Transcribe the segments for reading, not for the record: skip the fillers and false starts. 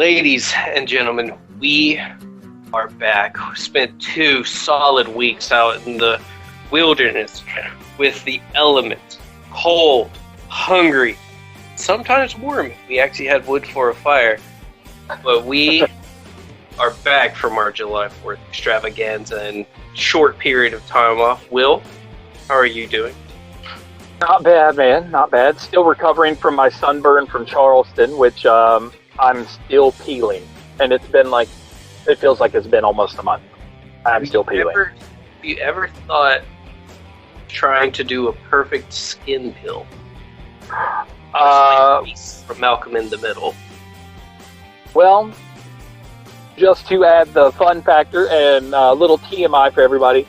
Ladies and gentlemen, we are back. We spent 2 solid weeks out in the wilderness with the elements, cold, hungry, sometimes warm. We actually had wood for a fire, but we are back from our July 4th extravaganza and short period of time off. Will, how are you doing? Not bad, man. Not bad. Still recovering from my sunburn from Charleston, which I'm still peeling. And it feels like it's been almost a month. I'm still peeling. Have you ever thought trying to do a perfect skin peel? From Malcolm in the Middle. Well, just to add the fun factor and a little TMI for everybody,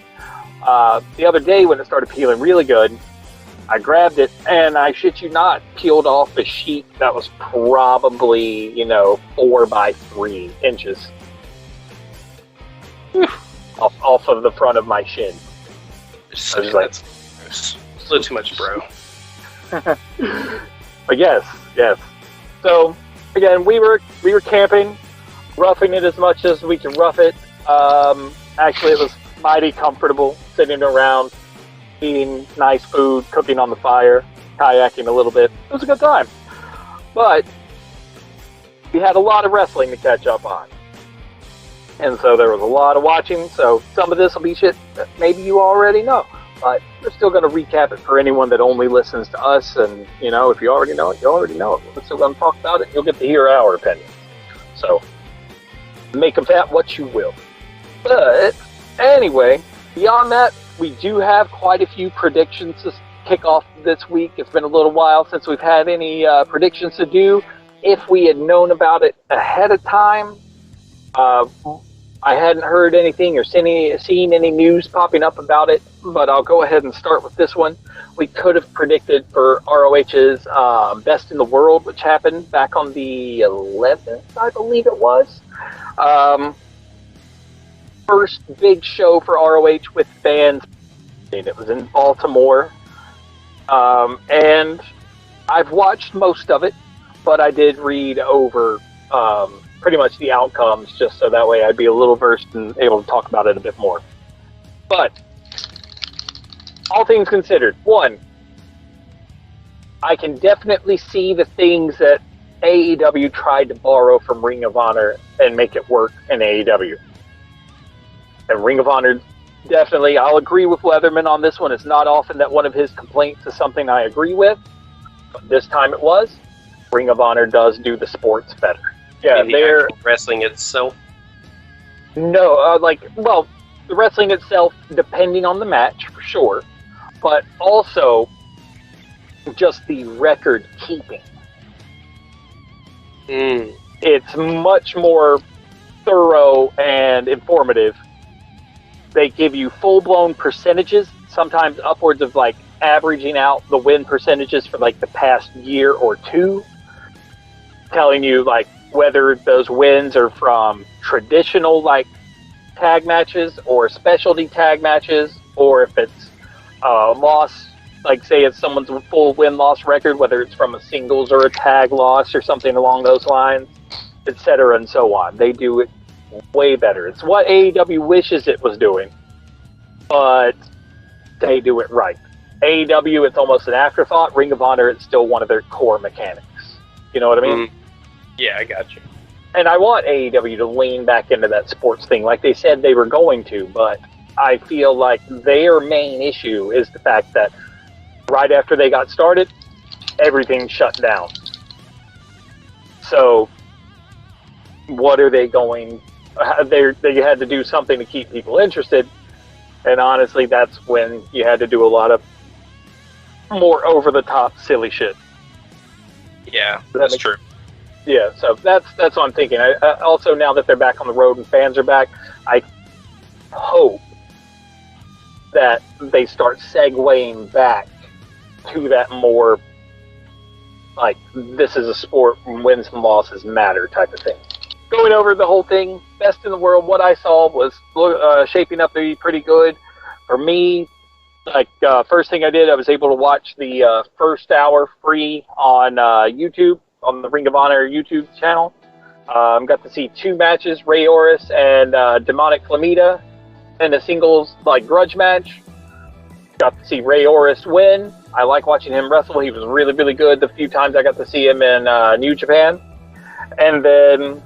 the other day when it started peeling really good, I grabbed it and I shit you not, peeled off a sheet that was probably, 4 by 3 inches off of the front of my shin. That's a little too much, bro. But yes. So again, we were camping, roughing it as much as we can rough it. Actually, it was mighty comfortable sitting around, eating nice food, cooking on the fire, kayaking a little bit. It was a good time. But we had a lot of wrestling to catch up on. And so there was a lot of watching. So some of this will be shit that maybe you already know. But we're still going to recap it for anyone that only listens to us. And, if you already know it, you already know it. We're still going to talk about it. You'll get to hear our opinions. So make of that what you will. But anyway, beyond that, we do have quite a few predictions to kick off this week. It's been a little while since we've had any predictions to do. If we had known about it ahead of time, I hadn't heard anything or seen any news popping up about it, but I'll go ahead and start with this one. We could have predicted for ROH's Best in the World, which happened back on the 11th, I believe it was. First big show for ROH with fans. It was in Baltimore. And I've watched most of it, but I did read over pretty much the outcomes just so that way I'd be a little versed and able to talk about it a bit more. But all things considered, one, I can definitely see the things that AEW tried to borrow from Ring of Honor and make it work in AEW. And Ring of Honor, definitely, I'll agree with Leatherman on this one. It's not often that one of his complaints is something I agree with, but this time it was. Ring of Honor does do the sports better. Yeah, they're wrestling itself. No, the wrestling itself, depending on the match for sure, but also just the record keeping. It's much more thorough and informative. They give you full-blown percentages, sometimes upwards of averaging out the win percentages for the past year or two, telling you whether those wins are from traditional tag matches or specialty tag matches, or if it's a loss, say it's someone's full win-loss record, whether it's from a singles or a tag loss or something along those lines, etc. and so on. They do it way better. It's what AEW wishes it was doing, but they do it right. AEW, it's almost an afterthought. Ring of Honor, it's still one of their core mechanics. You know what I mean? Yeah, I got you. And I want AEW to lean back into that sports thing like they said they were going to, but I feel like their main issue is the fact that right after they got started, everything shut down. So what are they going... They had to do something to keep people interested, and honestly, that's when you had to do a lot of more over-the-top silly shit. Yeah, that's true. Yeah, so that's what I'm thinking. I also, now that they're back on the road and fans are back, I hope that they start segueing back to that more, this is a sport, wins and losses matter type of thing. Going over the whole thing, Best in the World, what I saw was shaping up to be pretty good. For me, first thing I did, I was able to watch the first hour free on YouTube, on the Ring of Honor YouTube channel. Got to see 2 matches, Ray Orris and Demonic Flamita, in a singles grudge match. Got to see Ray Orris win. I like watching him wrestle. He was really, really good the few times I got to see him in New Japan. And then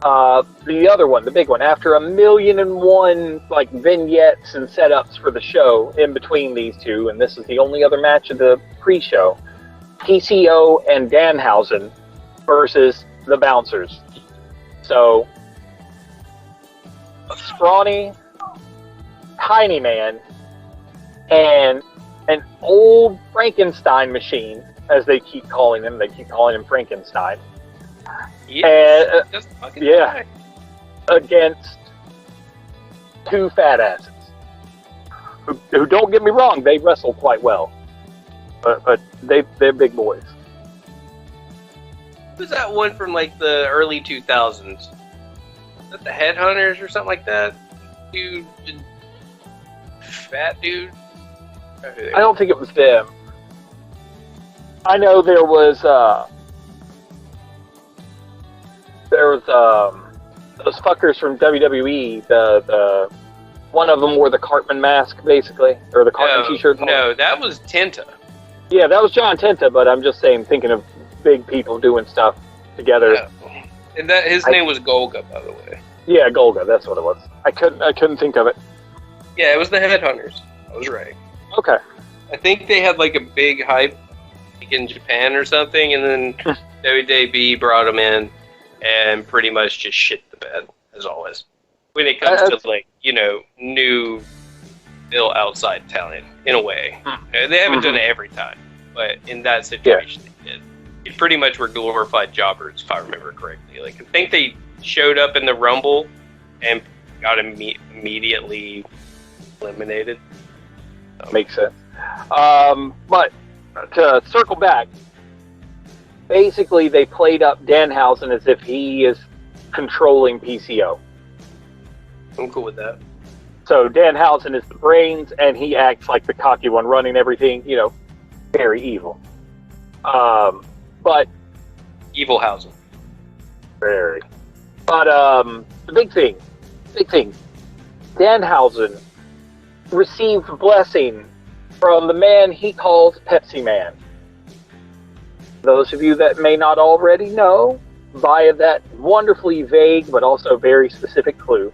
the other one, the big one, after 1,000,001 vignettes and setups for the show in between these two, and this is the only other match of the pre-show, PCO and Danhausen versus the Bouncers. So, a scrawny, tiny man and an old Frankenstein machine, as they keep calling him. They keep calling him Frankenstein. Yes, just fucking yeah, against 2 fat asses. Who don't get me wrong, they wrestle quite well, but they're big boys. Who's that one from the early 2000s? Is that the Headhunters or something like that? Dude, fat dude. I don't think it was them. I know there was those fuckers from WWE. The one of them wore the Cartman mask, basically, or the Cartman t-shirt. No, that was Tenta. Yeah, that was John Tenta, but I'm just saying, thinking of big people doing stuff together. Yeah. And his name was Golga, by the way. Yeah, Golga, that's what it was. I couldn't think of it. Yeah, it was the Headhunters. I was right. Okay. I think they had a big hype in Japan or something, and then WWE brought them in and pretty much just shit the bed, as always. When it comes to new ill outside talent, in a way. They haven't done it every time, but in that situation they did. It pretty much were glorified jobbers, if I remember correctly. I think they showed up in the Rumble and got immediately eliminated. Makes sense. But to circle back, basically they played up Danhausen as if he is controlling PCO. I'm cool with that. So Danhausen is the brains, and he acts like the cocky one running everything, very evil. But Evil Hausen. Very. But the big thing, Danhausen received blessing from the man he calls Pepsi Man. Those of you that may not already know, via that wonderfully vague but also very specific clue,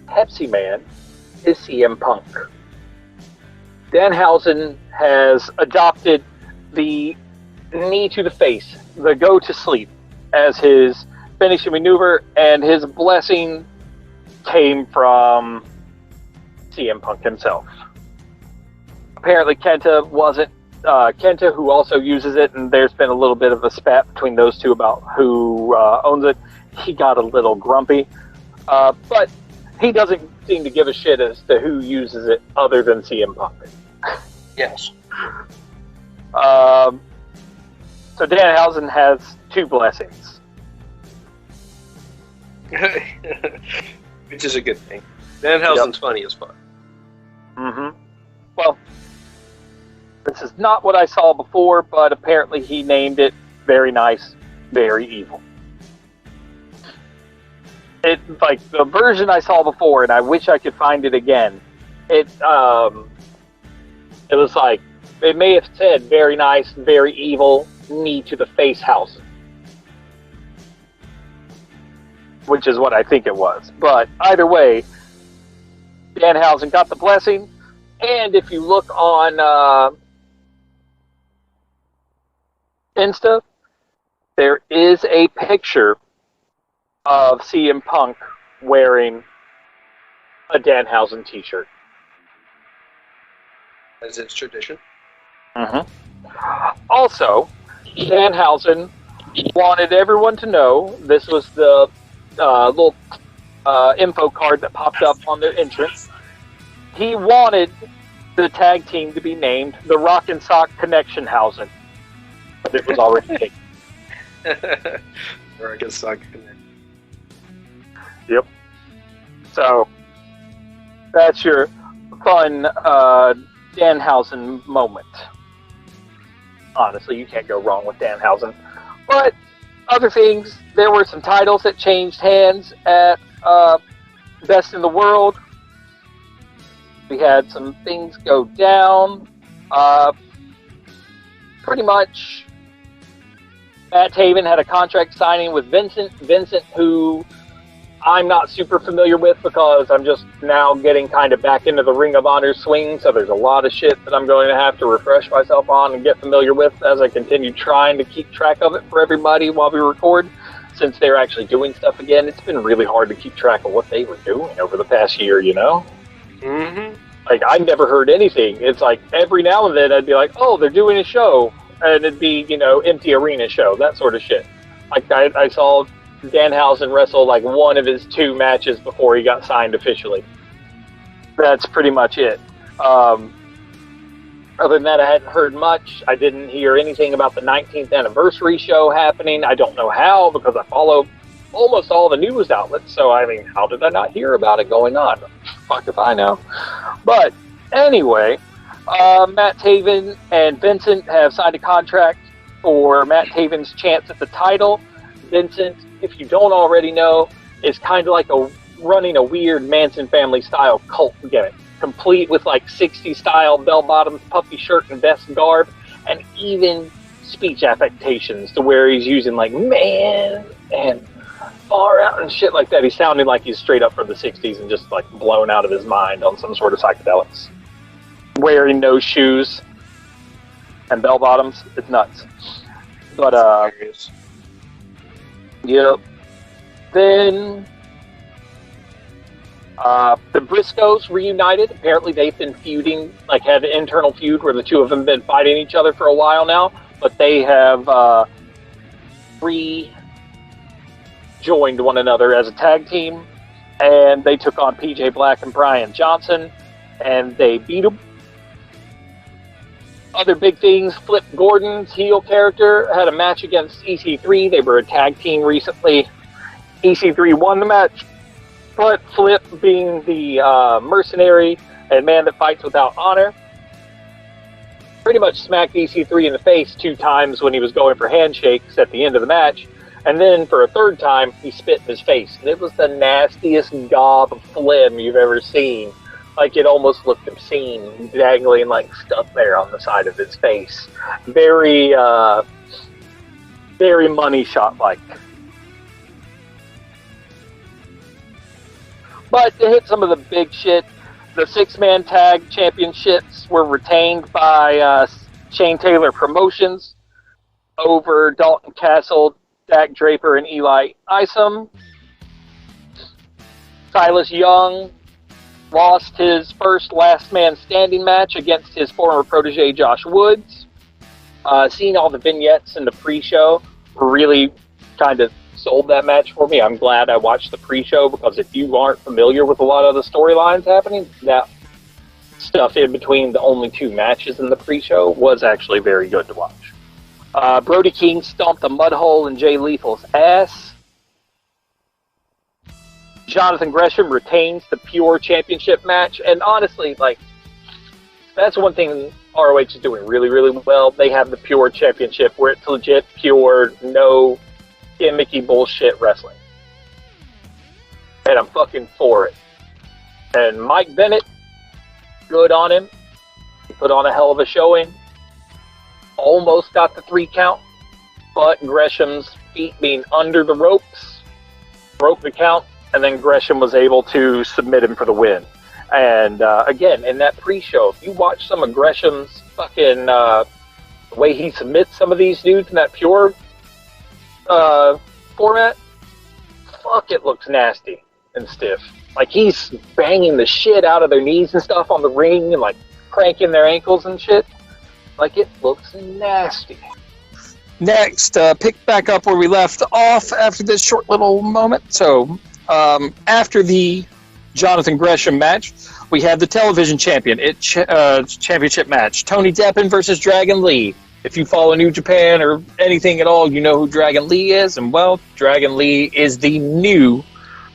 Pepsi Man is CM Punk. Danhausen has adopted the knee to the face, the go to sleep, as his finishing maneuver, and his blessing came from CM Punk himself. Apparently Kenta wasn't, Kenta, who also uses it, and there's been a little bit of a spat between those two about who owns it. He got a little grumpy, but he doesn't seem to give a shit as to who uses it other than CM Punk. Yes. So Danhausen has 2 blessings. Which is a good thing. Danhausen's funny as fuck. Well, this is not what I saw before, but apparently he named it very nice, very evil. It the version I saw before, and I wish I could find it again. It was it may have said very nice, very evil, knee to the face house, which is what I think it was. But either way, Danhausen got the blessing, and if you look on Insta, there is a picture of CM Punk wearing a Danhausen t-shirt. As its tradition. Also, Danhausen wanted everyone to know, this was the little info card that popped up on their entrance. He wanted the tag team to be named the Rock and Sock Connection Hausen, but it was already taken. Rock and Sock Connection. Yep. So that's your fun Danhausen moment. Honestly, you can't go wrong with Danhausen. But other things, there were some titles that changed hands at Best in the World. We had some things go down. Pretty much, Matt Taven had a contract signing with Vincent. Vincent, who I'm not super familiar with because I'm just now getting kind of back into the Ring of Honor swing, so there's a lot of shit that I'm going to have to refresh myself on and get familiar with as I continue trying to keep track of it for everybody while we record. Since they're actually doing stuff again, it's been really hard to keep track of what they were doing over the past year, you know? Mm-hmm. Like, I never heard anything. It's like, every now and then I'd be like, oh, they're doing a show. And it'd be, you know, empty arena show, that sort of shit. Like, I saw Danhausen wrestle, like, one of his 2 matches before he got signed officially. That's pretty much it. Other than that, I hadn't heard much. I didn't hear anything about the 19th anniversary show happening. I don't know how, because I follow almost all the news outlets. So, I mean, how did I not hear about it going on? Fuck if I know. But, anyway, Matt Taven and Vincent have signed a contract for Matt Taven's chance at the title. Vincent, if you don't already know, is kind of like running a weird Manson family style cult gimmick, complete with like 60s style bell bottoms, puffy shirt and vest garb, and even speech affectations to where he's using like man and far out and shit like that. He's sounding like he's straight up from the 60s and just like blown out of his mind on some sort of psychedelics. Wearing no shoes and bell bottoms, it's nuts. But yep. Then the Briscoes reunited. Apparently they've been feuding, like had an internal feud where the two of them have been fighting each other for a while now, but they have rejoined one another as a tag team, and they took on PJ Black and Brian Johnson, and they beat them. Other big things, Flip Gordon's heel character had a match against EC3. They were a tag team recently. EC3 won the match, but Flip, being the mercenary and man that fights without honor, pretty much smacked EC3 in the face 2 times when he was going for handshakes at the end of the match. And then for a 3rd time, he spit in his face. And it was the nastiest gob of phlegm you've ever seen. Like, it almost looked obscene, dangling like stuff there on the side of his face. Very, very money shot-like. But to hit some of the big shit, the 6-man tag championships were retained by Shane Taylor Promotions over Dalton Castle, Dak Draper, and Eli Isom. Silas Young lost his first last man standing match against his former protege Josh Woods. Seeing all the vignettes in the pre-show really kind of sold that match for me. I'm glad I watched the pre-show, because if you aren't familiar with a lot of the storylines happening, that stuff in between the only 2 matches in the pre-show was actually very good to watch. Brody King stomped a mud hole in Jay Lethal's ass. Jonathan Gresham retains the Pure Championship match, and honestly, like, that's one thing ROH is doing really, really well. They have the Pure Championship where it's legit, pure, no gimmicky bullshit wrestling. And I'm fucking for it. And Mike Bennett, good on him. He put on a hell of a showing. Almost got the 3 count, but Gresham's feet being under the ropes broke the count, and then Gresham was able to submit him for the win. And again, in that pre-show, if you watch some of Gresham's fucking the way he submits some of these dudes in that Pure format, fuck, it looks nasty and stiff. Like, he's banging the shit out of their knees and stuff on the ring and like cranking their ankles and shit. Like, it looks nasty. Next, pick back up where we left off after this short little moment. So, after the Jonathan Gresham match, we had the television championship match. Tony Deppen versus Dragon Lee. If you follow New Japan or anything at all, you know who Dragon Lee is. And, well, Dragon Lee is the new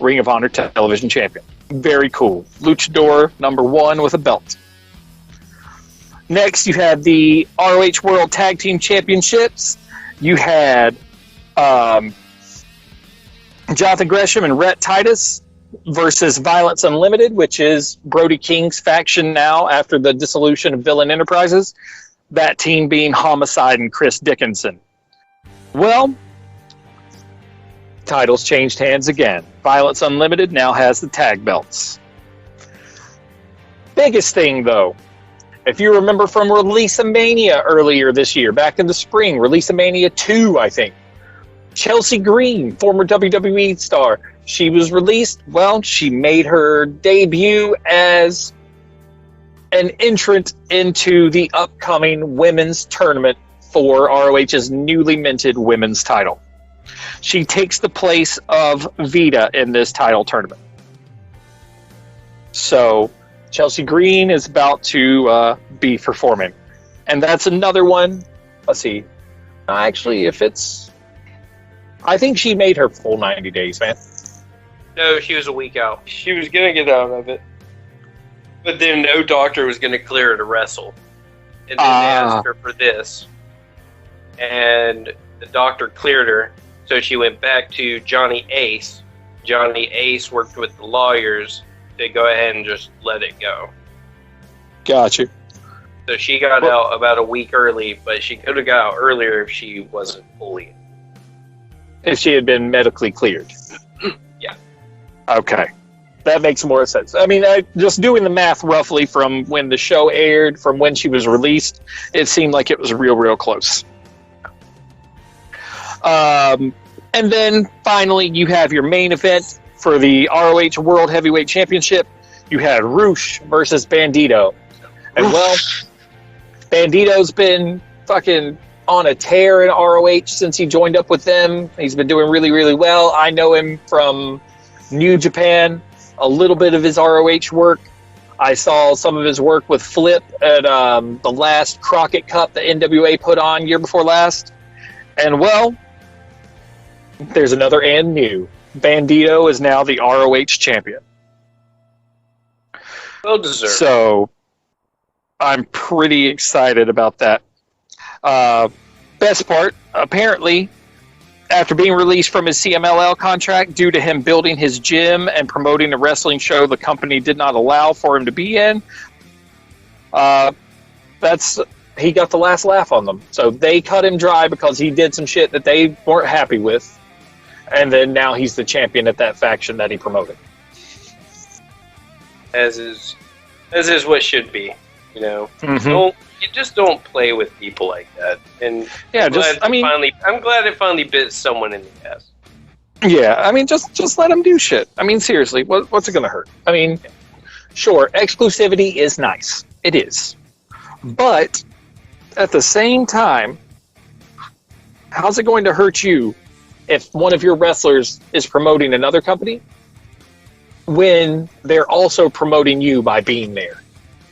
Ring of Honor television champion. Very cool. Luchador #1 with a belt. Next, you had the ROH World Tag Team Championships. You had Um, Jonathan Gresham and Rhett Titus versus Violence Unlimited, which is Brody King's faction now after the dissolution of Villain Enterprises. That team being Homicide and Chris Dickinson. Well, titles changed hands again. Violence Unlimited now has the tag belts. Biggest thing, though, if you remember from Release-A-Mania earlier this year, back in the spring, Release-A-Mania 2, I think, Chelsea Green, former WWE star, she was released. Well, she made her debut as an entrant into the upcoming women's tournament for ROH's newly minted women's title. She takes the place of Vita in this title tournament. So Chelsea Green is about to be performing. And that's another one. Let's see. Actually, I think she made her full 90 days, man. No, she was a week out. She was going to get out of it. But then no doctor was going to clear her to wrestle. And then they asked her for this. And the doctor cleared her. So she went back to Johnny Ace. Johnny Ace worked with the lawyers to go ahead and just let it go. Gotcha. So she got out about a week early, but she could have got out earlier if she wasn't fully. If she had been medically cleared. Yeah. Okay. That makes more sense. I mean, just doing the math roughly from when the show aired, from when she was released, it seemed like it was real, real close. And then finally, you have your main event for the ROH World Heavyweight Championship. You had Roosh versus Bandito. And well, Bandito's been fucking on a tear in ROH since he joined up with them. He's been doing really, really well. I know him from New Japan, a little bit of his ROH work. I saw some of his work with Flip at the last Crockett Cup the NWA put on year before last. And well, there's another and new. Bandito is now the ROH champion. Well deserved. So I'm pretty excited about that. Best part, apparently, after being released from his CMLL contract due to him building his gym and promoting a wrestling show the company did not allow for him to be in, he got the last laugh on them. So they cut him dry because he did some shit that they weren't happy with. And then now he's the champion at that faction that he promoted. As is what should be, you know. Mm-hmm. You just don't play with people like that. And yeah, I'm glad it finally bit someone in the ass. Yeah, I mean, just let them do shit. I mean, seriously, what's it going to hurt? I mean, sure, exclusivity is nice. It is. But at the same time, how's it going to hurt you if one of your wrestlers is promoting another company when they're also promoting you by being there?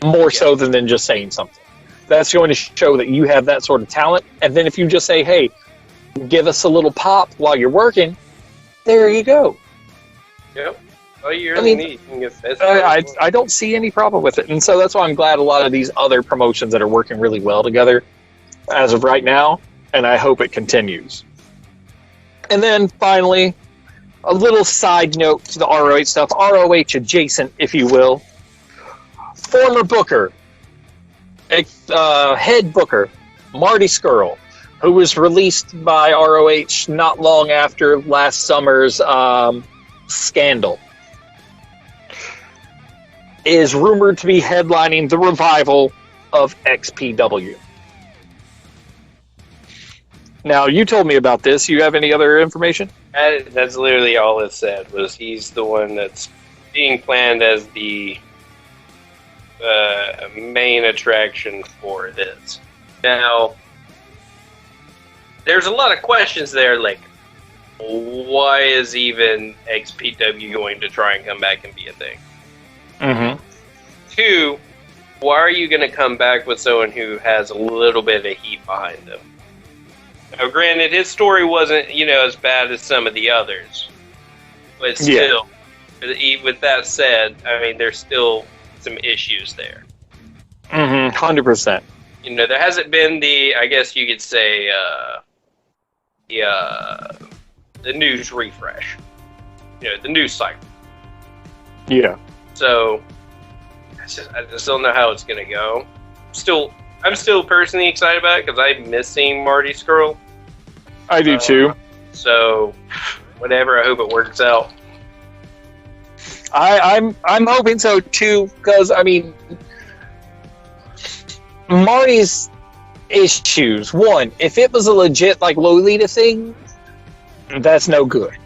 More so than just saying something. That's going to show that you have that sort of talent. And then if you just say, hey, give us a little pop while you're working, there you go. Yep. All you really need. I don't see any problem with it. And so that's why I'm glad a lot of these other promotions that are working really well together as of right now, and I hope it continues. And then finally, a little side note to the ROH stuff, ROH adjacent, if you will. Former booker, head booker, Marty Scurll, who was released by ROH not long after last summer's scandal, is rumored to be headlining the revival of XPW. Now, you told me about this. You have any other information? That's literally all it said, was he's the one that's being planned as the main attraction for this. Now, there's a lot of questions there, like, why is even XPW going to try and come back and be a thing? Mm-hmm. 2, why are you going to come back with someone who has a little bit of heat behind them? Now, granted, his story wasn't, as bad as some of the others. But still, with that said, I mean, there's still some issues there. 100%. There hasn't been I guess you could say, the news refresh. The news cycle. Yeah. So I just don't know how it's gonna go. I'm still personally excited about it because I miss seeing Marty Skrull. I do too. So whatever, I hope it works out. I'm hoping so too, because I mean, Marty's issues. One, if it was a legit like Lolita thing, that's no good.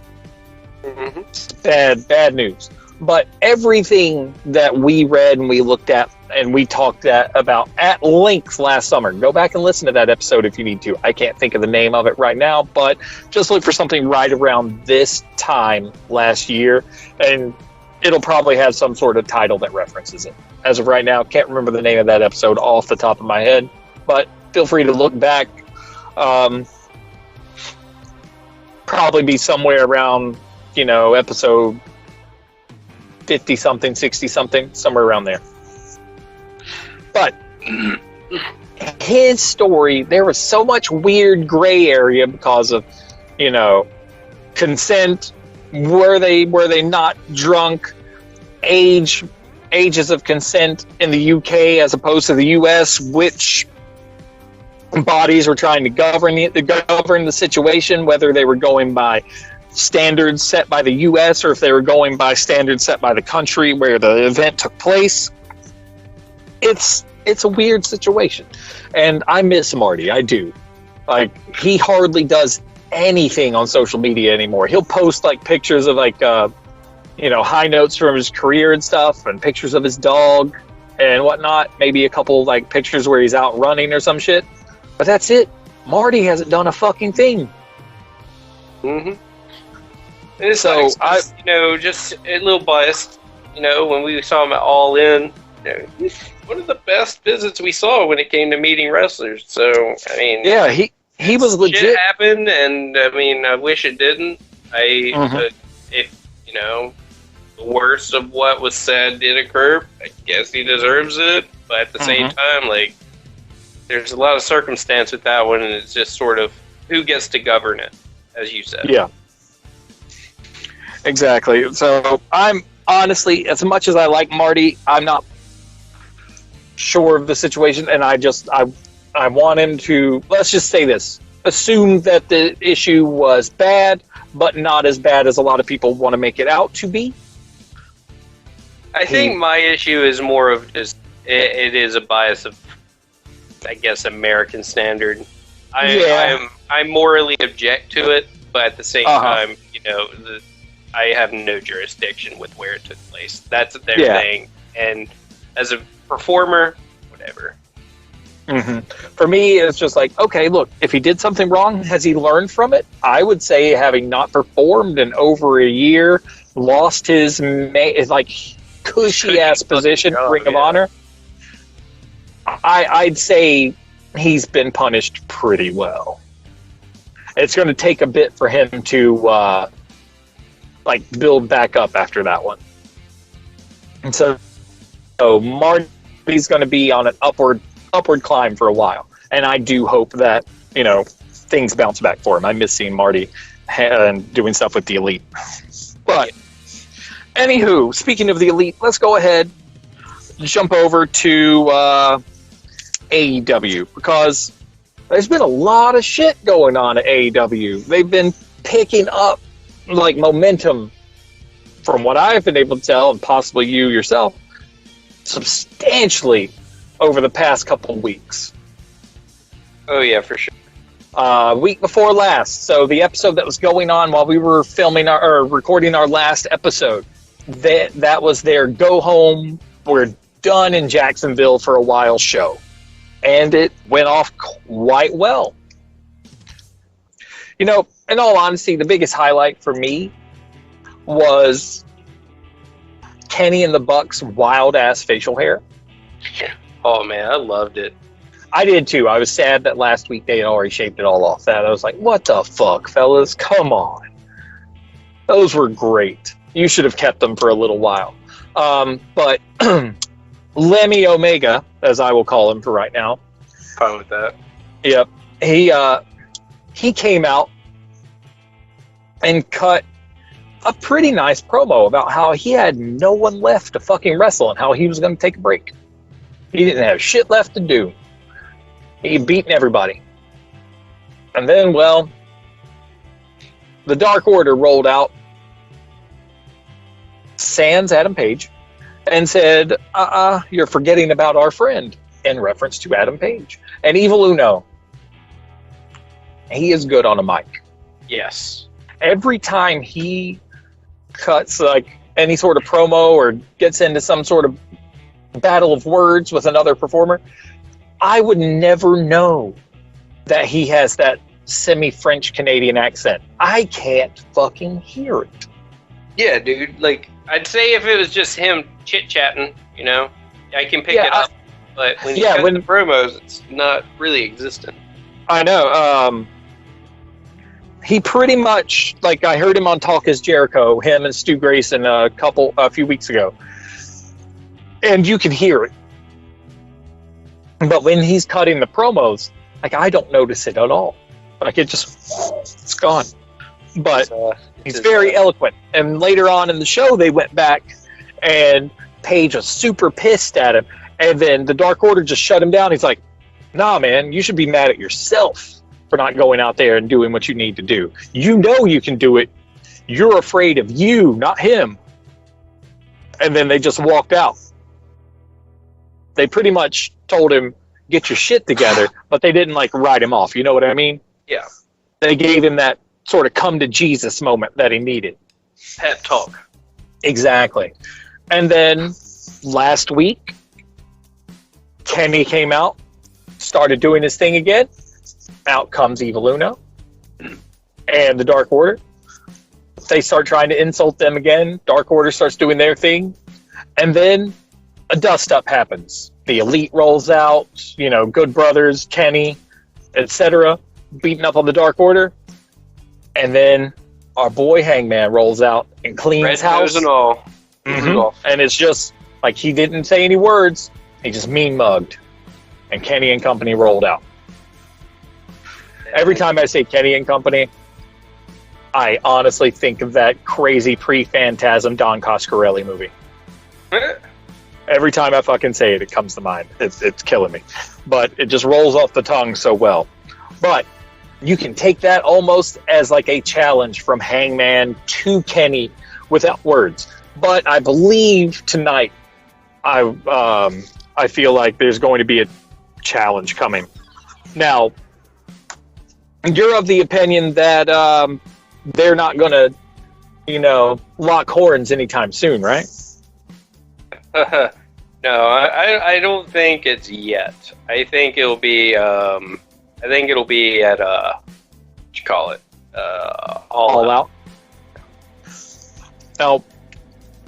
Mm-hmm. Bad news. But everything that we read and we looked at and we talked about at length last summer, go back and listen to that episode if you need to. I can't think of the name of it right now, but just look for something right around this time last year, and it'll probably have some sort of title that references it. As of right now, can't remember the name of that episode off the top of my head, but feel free to look back. Probably be somewhere around, episode 50-something, 60-something, somewhere around there. But his story, there was so much weird gray area because of, consent. Were they not drunk? Ages of consent in the UK as opposed to the US, which bodies were trying to govern the situation, whether they were going by standards set by the US or if they were going by standards set by the country where the event took place. It's a weird situation, and I miss Marty. I do. Like, he hardly does anything on social media anymore. He'll post like pictures of high notes from his career and stuff, and pictures of his dog and whatnot. Maybe a couple like pictures where he's out running or some shit. But that's it. Marty hasn't done a fucking thing. Mm-hmm. It's so just a little biased. When we saw him at All In, he's one of the best visits we saw when it came to meeting wrestlers. So I mean, yeah, he was legit. Shit happened, and I mean, I wish it didn't. If the worst of what was said did occur, I guess he deserves it. But at the same time, like, there's a lot of circumstance with that one, and it's just sort of who gets to govern it, as you said. Yeah. Exactly. So I'm honestly, as much as I like Marty, I'm not sure of the situation, and I want him to, let's just say this, assume that the issue was bad, but not as bad as a lot of people want to make it out to be. I think my issue is more of just, it is a bias of, I guess, American standard. I morally object to it, but at the same time, I have no jurisdiction with where it took place. That's their thing. And as a performer, whatever. Mm-hmm. For me, it's just like, okay, look, if he did something wrong, has he learned from it? I would say, having not performed in over a year, lost his cushy-ass position, Ring of Honor, I'd say he's been punished pretty well. It's going to take a bit for him to build back up after that one. And so Marty's going to be on an upward climb for a while. And I do hope that, things bounce back for him. I miss seeing Marty and doing stuff with the Elite. But, anywho, speaking of the Elite, let's go ahead and jump over to AEW, because there's been a lot of shit going on at AEW. They've been picking up momentum, from what I've been able to tell, and possibly you yourself, substantially over the past couple of weeks. Oh yeah, for sure. Week before last, so the episode that was going on while we were recording our last episode, that was their go home, we're done in Jacksonville for a while show, and it went off quite well. In all honesty, the biggest highlight for me was Kenny and the Bucks' wild-ass facial hair. Oh, man, I loved it. I did, too. I was sad that last week they had already shaved it all off. That I was like, what the fuck, fellas? Come on. Those were great. You should have kept them for a little while. But Lemmy Omega, as I will call him for right now. Fine with that. Yep. He came out and cut a pretty nice promo about how he had no one left to fucking wrestle and how he was going to take a break. He didn't have shit left to do. He had beaten everybody. And then, well, the Dark Order rolled out, sans Adam Page, and said, you're forgetting about our friend, in reference to Adam Page. And Evil Uno, he is good on a mic. Yes. Every time he cuts like any sort of promo or gets into some sort of battle of words with another performer, I would never know that he has that semi-French Canadian accent. I can't fucking hear it. Yeah, dude. Like, I'd say if it was just him chit-chatting, you know, I can pick it up. But when you cut the promos, it's not really existent. I know. He pretty much, like, I heard him on Talk Is Jericho, him and Stu Grayson a few weeks ago. And you can hear it. But when he's cutting the promos, like, I don't notice it at all. Like, it's gone. But he's very eloquent. And later on in the show, they went back, and Page was super pissed at him. And then the Dark Order just shut him down. He's like, nah, man, you should be mad at yourself for not going out there and doing what you need to do. You know you can do it. You're afraid of you, not him. And then they just walked out. They pretty much told him, get your shit together, but they didn't, like, write him off. You know what I mean? Yeah. They gave him that sort of come to Jesus moment that he needed. Pep talk. Exactly. And then last week, Kenny came out, started doing his thing again. Out comes Evil Uno and the Dark Order. They start trying to insult them again. Dark Order starts doing their thing. And then a dust-up happens. The Elite rolls out, you know, Good Brothers, Kenny, etc., beating up on the Dark Order. And then our boy Hangman rolls out and cleans house. Red and all. Mm-hmm. And it's just like he didn't say any words. He just mean-mugged. And Kenny and company rolled out. Every time I say Kenny and company, I honestly think of that crazy pre-Phantasm Don Coscarelli movie. Every time I fucking say it, it comes to mind. It's killing me. But it just rolls off the tongue so well. But you can take that almost as like a challenge from Hangman to Kenny without words. But I believe tonight, I feel like there's going to be a challenge coming. Now, you're of the opinion that they're not going to, you know, lock horns anytime soon, right? No, I don't think it's yet. I think it'll be at what you call it, all out. Now,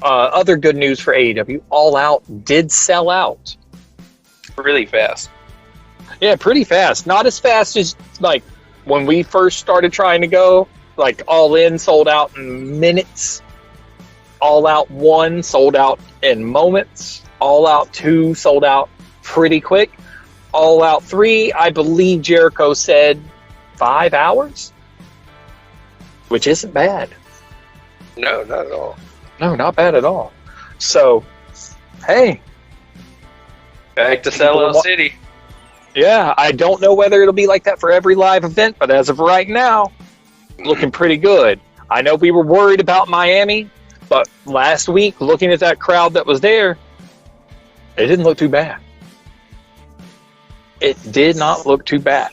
other good news for AEW: All Out did sell out really fast. Yeah, pretty fast. Not as fast as like when we first started trying to go. Like All In sold out in minutes. All Out 1 sold out in moments. All Out 2 sold out pretty quick. All Out 3, I believe Jericho said 5 hours, which isn't bad. No, not at all. No, not bad at all. So, hey. Back to Sellout City. Yeah, I don't know whether it'll be like that for every live event, but as of right now, looking pretty good. I know we were worried about Miami, but last week, looking at that crowd that was there, it didn't look too bad. It did not look too bad.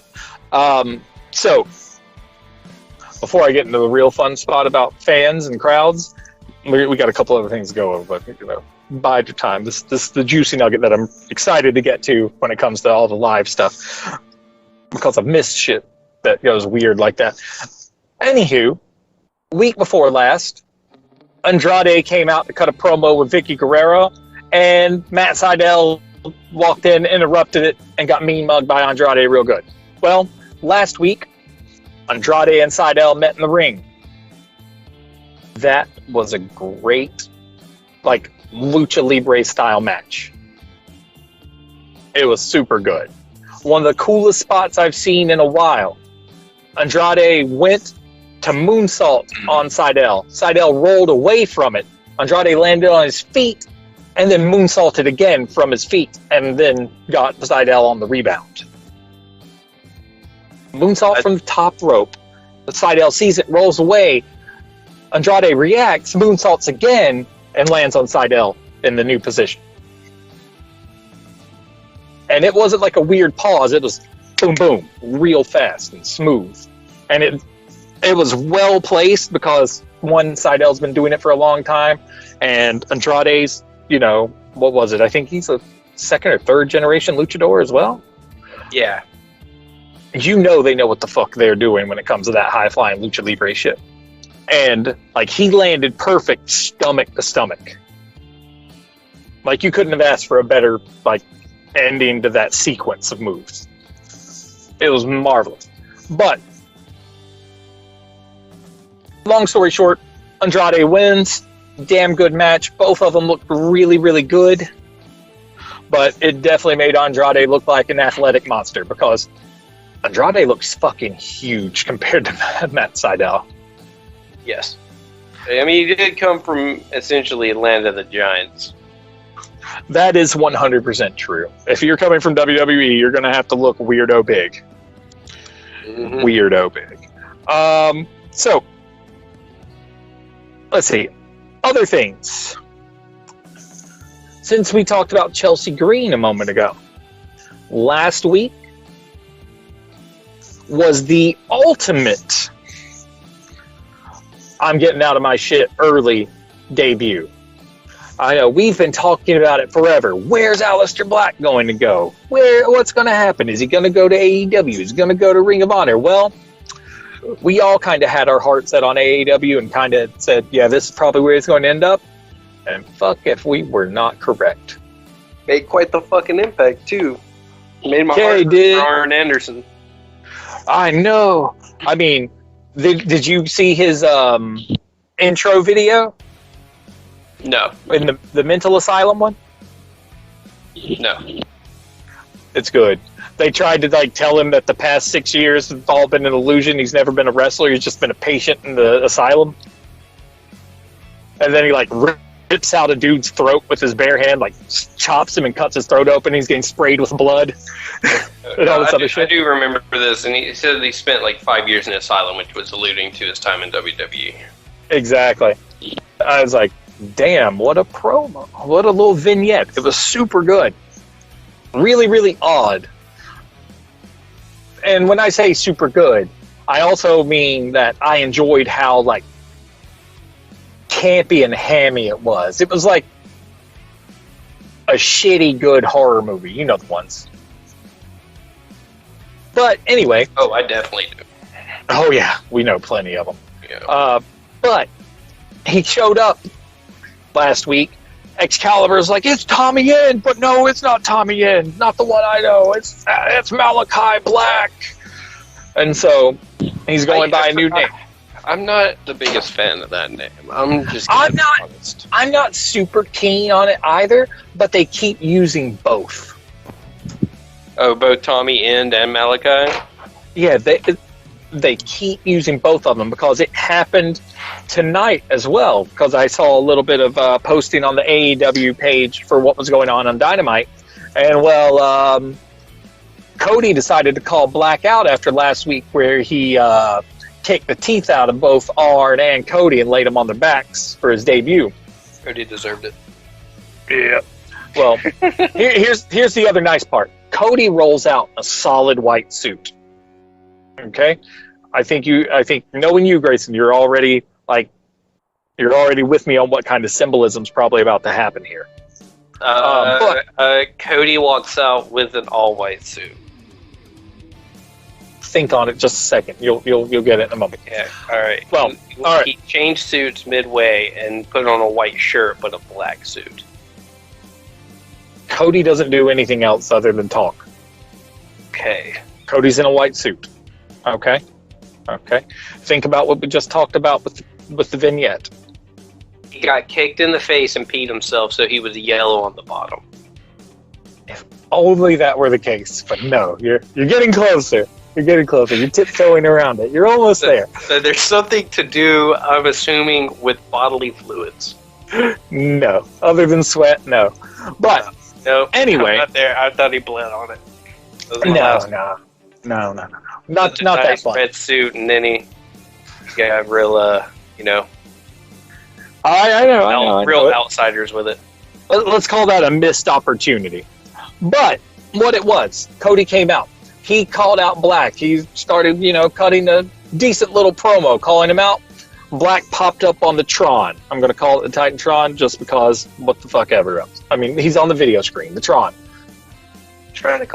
So, before I get into the real fun spot about fans and crowds, we got a couple other things to go over, but you know, bide your time. This is the juicy nugget that I'm excited to get to when it comes to all the live stuff, because I've missed shit that goes weird like that. Anywho, week before last, Andrade came out to cut a promo with Vicky Guerrero, and Matt Sydal walked in, interrupted it, and got mean mugged by Andrade real good. Well, last week, Andrade and Sydal met in the ring. That was a great, like, Lucha Libre style match. It was super good. One of the coolest spots I've seen in a while. Andrade went to moonsault on Seidel. Seidel rolled away from it. Andrade landed on his feet and then moonsaulted again from his feet and then got Seidel on the rebound. Moonsault from the top rope. Seidel sees it, rolls away. Andrade reacts, moonsaults again, and lands on Seidel in the new position. And it wasn't like a weird pause. It was boom, boom, real fast and smooth. And it was well placed because, one, Seidel's been doing it for a long time, and Andrade's, what was it? I think he's a second or third generation luchador as well. Yeah. They know what the fuck they're doing when it comes to that high-flying lucha libre shit. And, he landed perfect stomach to stomach. You couldn't have asked for a better, ending to that sequence of moves. It was marvelous. But, long story short, Andrade wins. Damn good match. Both of them looked really, really good. But it definitely made Andrade look like an athletic monster because Andrade looks fucking huge compared to Matt Seidel. Yes. I mean, he did come from essentially Land of the Giants. That is 100% true. If you're coming from WWE, you're going to have to look weirdo big. Mm-hmm. Weirdo big. So, let's see. Other things. Since we talked about Chelsea Green a moment ago, last week was the ultimate I'm getting out of my shit early debut. I know we've been talking about it forever. Where's Aleister Black going to go? What's going to happen? Is he going to go to AEW? Is he going to go to Ring of Honor? Well, we all kind of had our heart set on AEW and kind of said, yeah, this is probably where it's going to end up. And fuck if we were not correct. Made quite the fucking impact, too. Made my heart hurt for Arn Anderson. I know. I mean, did you see his intro video? No. In the mental asylum one? No. It's good. They tried to tell him that the past 6 years have all been an illusion. He's never been a wrestler. He's just been a patient in the asylum. And then he rips out a dude's throat with his bare hand, chops him and cuts his throat open. He's getting sprayed with blood. And all this other shit. I do remember this, and he said he spent 5 years in the asylum, which was alluding to his time in WWE. Exactly. I was like, damn, what a promo. What a little vignette. It was super good. Really, really odd. And when I say super good, I also mean that I enjoyed how, campy and hammy it was. It was like a shitty good horror movie. You know the ones. But anyway. Oh, I definitely do. Oh, yeah. We know plenty of them. Yeah. But he showed up last week. Excalibur's like, it's Tommy Yen, but no, it's not Tommy Yen. Not the one I know. It's Malachi Black. And so he's going by a new name. I'm not the biggest fan of that name. I'm not honest. I'm not super keen on it either, but they keep using both. Oh, both Tommy End and Malachi? Yeah, they keep using both of them because it happened tonight as well, because I saw a little bit of posting on the AEW page for what was going on Dynamite. And, Cody decided to call Black out after last week where he kicked the teeth out of both Arn and Cody and laid them on their backs for his debut. Cody deserved it. Yeah. Well, here's the other nice part. Cody rolls out a solid white suit. Okay? I think knowing you, Grayson, you're already with me on what kind of symbolism's probably about to happen here. Cody walks out with an all-white suit. Think on it just a second. You'll get it in a moment. Yeah. All right. Well, all right. He changed suits midway and put on a white shirt but a black suit. Cody doesn't do anything else other than talk. Okay. Cody's in a white suit. Okay. Think about what we just talked about with the vignette. He got kicked in the face and peed himself, so he was yellow on the bottom. If only that were the case, but no, you're getting closer. You're getting closer. You're tiptoeing around it. You're almost there. So there's something to do, I'm assuming, with bodily fluids. No. Other than sweat, no. But, No. anyway. I'm not there. I thought he bled on it. No. Not that nice fun. red suit, and then he got real, I know. real outsiders with it. Let's call that a missed opportunity. But what it was, Cody came out. He called out Black. He started, cutting a decent little promo, calling him out. Black popped up on the Tron. I'm going to call it the Titantron just because what the fuck ever else. I mean, he's on the video screen, the Tron.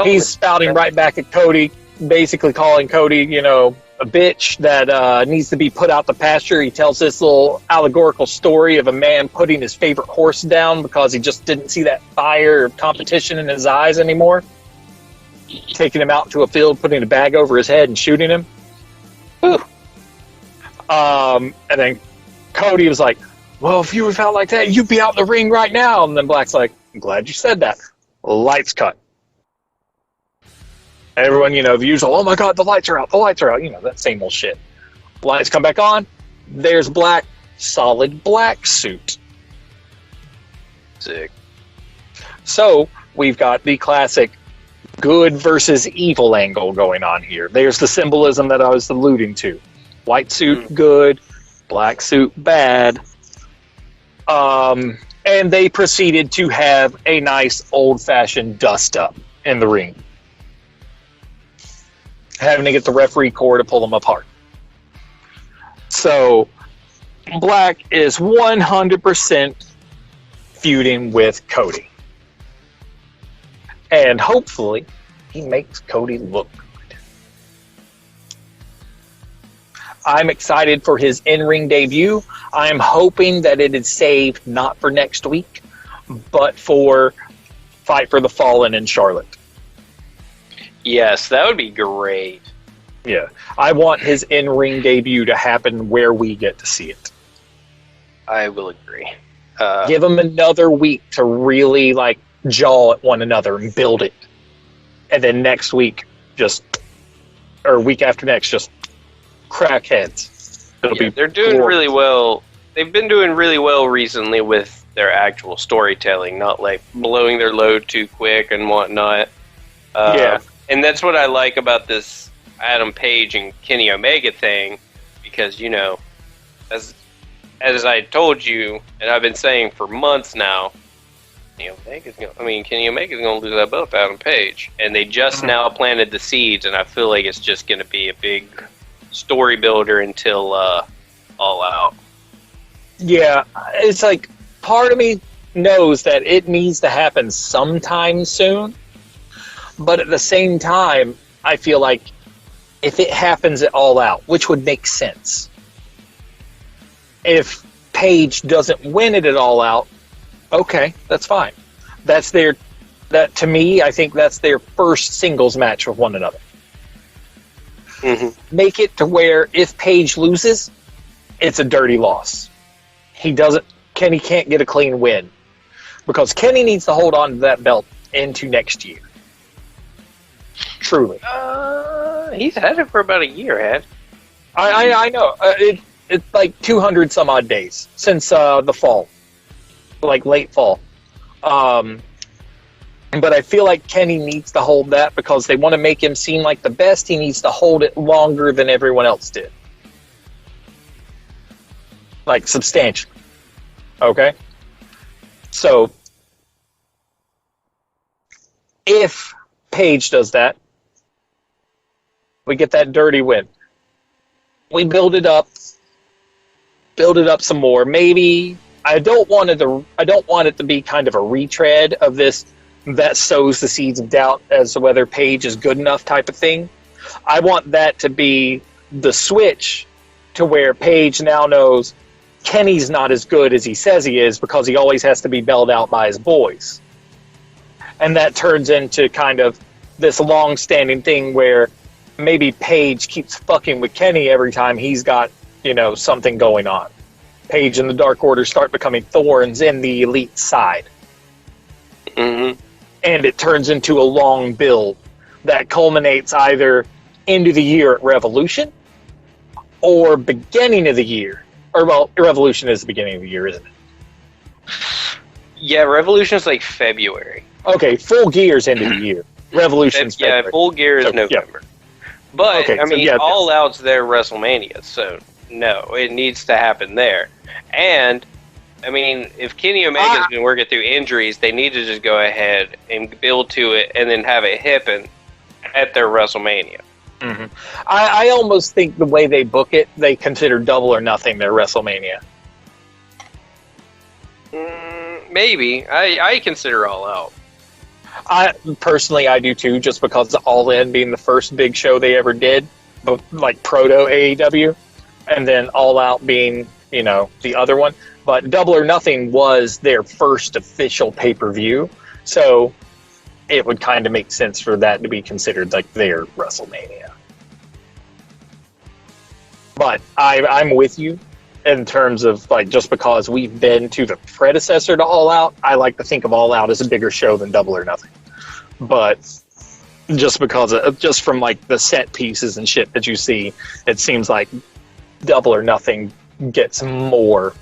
He's spouting right back at Cody, basically calling Cody, a bitch that needs to be put out the pasture. He tells this little allegorical story of a man putting his favorite horse down because he just didn't see that fire or competition in his eyes anymore. Taking him out to a field, putting a bag over his head and shooting him. Whew. And then Cody was like, well, if you were out like that, you'd be out in the ring right now. And then Black's like, I'm glad you said that. Lights cut. Everyone, the usual, oh my God, the lights are out, that same old shit. Lights come back on. There's Black, solid black suit. Sick. So, we've got the classic good versus evil angle going on here. There's the symbolism that I was alluding to. White suit, good. Black suit, bad. And they proceeded to have a nice old-fashioned dust-up in the ring. Having to get the referee core to pull them apart. So, Black is 100% feuding with Cody. And hopefully, he makes Cody look good. I'm excited for his in-ring debut. I'm hoping that it is saved not for next week, but for Fight for the Fallen in Charlotte. Yes, that would be great. Yeah. I want his in-ring debut to happen where we get to see it. I will agree. Give him another week to really, jaw at one another and build it. And then next week, week after next, just crack heads. They're doing really well. They've been doing really well recently with their actual storytelling, not blowing their load too quick and whatnot. And that's what I like about this Adam Page and Kenny Omega thing, because, as I told you, and I've been saying for months now, Kenny Omega's going to lose that belt to Adam Page. And they just now planted the seeds, and I feel like it's just going to be a big story builder until All Out. Yeah, it's part of me knows that it needs to happen sometime soon. But at the same time, I feel like if it happens at All Out, which would make sense, if Page doesn't win it at All Out, okay, that's fine. To me, I think that's their first singles match with one another. Mm-hmm. Make it to where if Page loses, it's a dirty loss. Kenny can't get a clean win. Because Kenny needs to hold on to that belt into next year. Truly. He's had it for about a year, Ed. I know. It's 200 some odd days since the fall. Late fall. But I feel like Kenny needs to hold that because they want to make him seem like the best. He needs to hold it longer than everyone else did. Substantially. Okay? So, if Page does that, we get that dirty win. We build it up some more. Maybe I don't want it to be kind of a retread of this that sows the seeds of doubt as to whether Page is good enough type of thing. I want that to be the switch to where Page now knows Kenny's not as good as he says he is because he always has to be bailed out by his boys. And that turns into kind of this long-standing thing where maybe Page keeps fucking with Kenny every time he's got, something going on. Page and the Dark Order start becoming thorns in the elite side. Mm-hmm. And it turns into a long build that culminates either end of the year at Revolution or beginning of the year. Or, well, Revolution is the beginning of the year, isn't it? Yeah, Revolution's like February. Okay, Full Gear's end of the year. Revolution's February. Yeah, Full Gear is So, November. But, Okay, I so mean, yeah. All Out's their WrestleMania, so no, it needs to happen there. And, I mean, if Kenny Omega's been working through injuries, they need to just go ahead and build to it and then have it happen at their WrestleMania. Mm-hmm. I almost think the way they book it, they consider Double or Nothing their WrestleMania. Maybe. I consider All Out. I do too, just because All In being the first big show they ever did, but like proto AEW, and then All Out being, you know, the other one. But Double or Nothing was their first official pay-per-view, so it would kind of make sense for that to be considered like their WrestleMania. But I'm with you in terms of like, just because we've been to the predecessor to All Out, I like to think of All Out as a bigger show than Double or Nothing. But just because just from like the set pieces and shit that you see, it seems like Double or Nothing gets more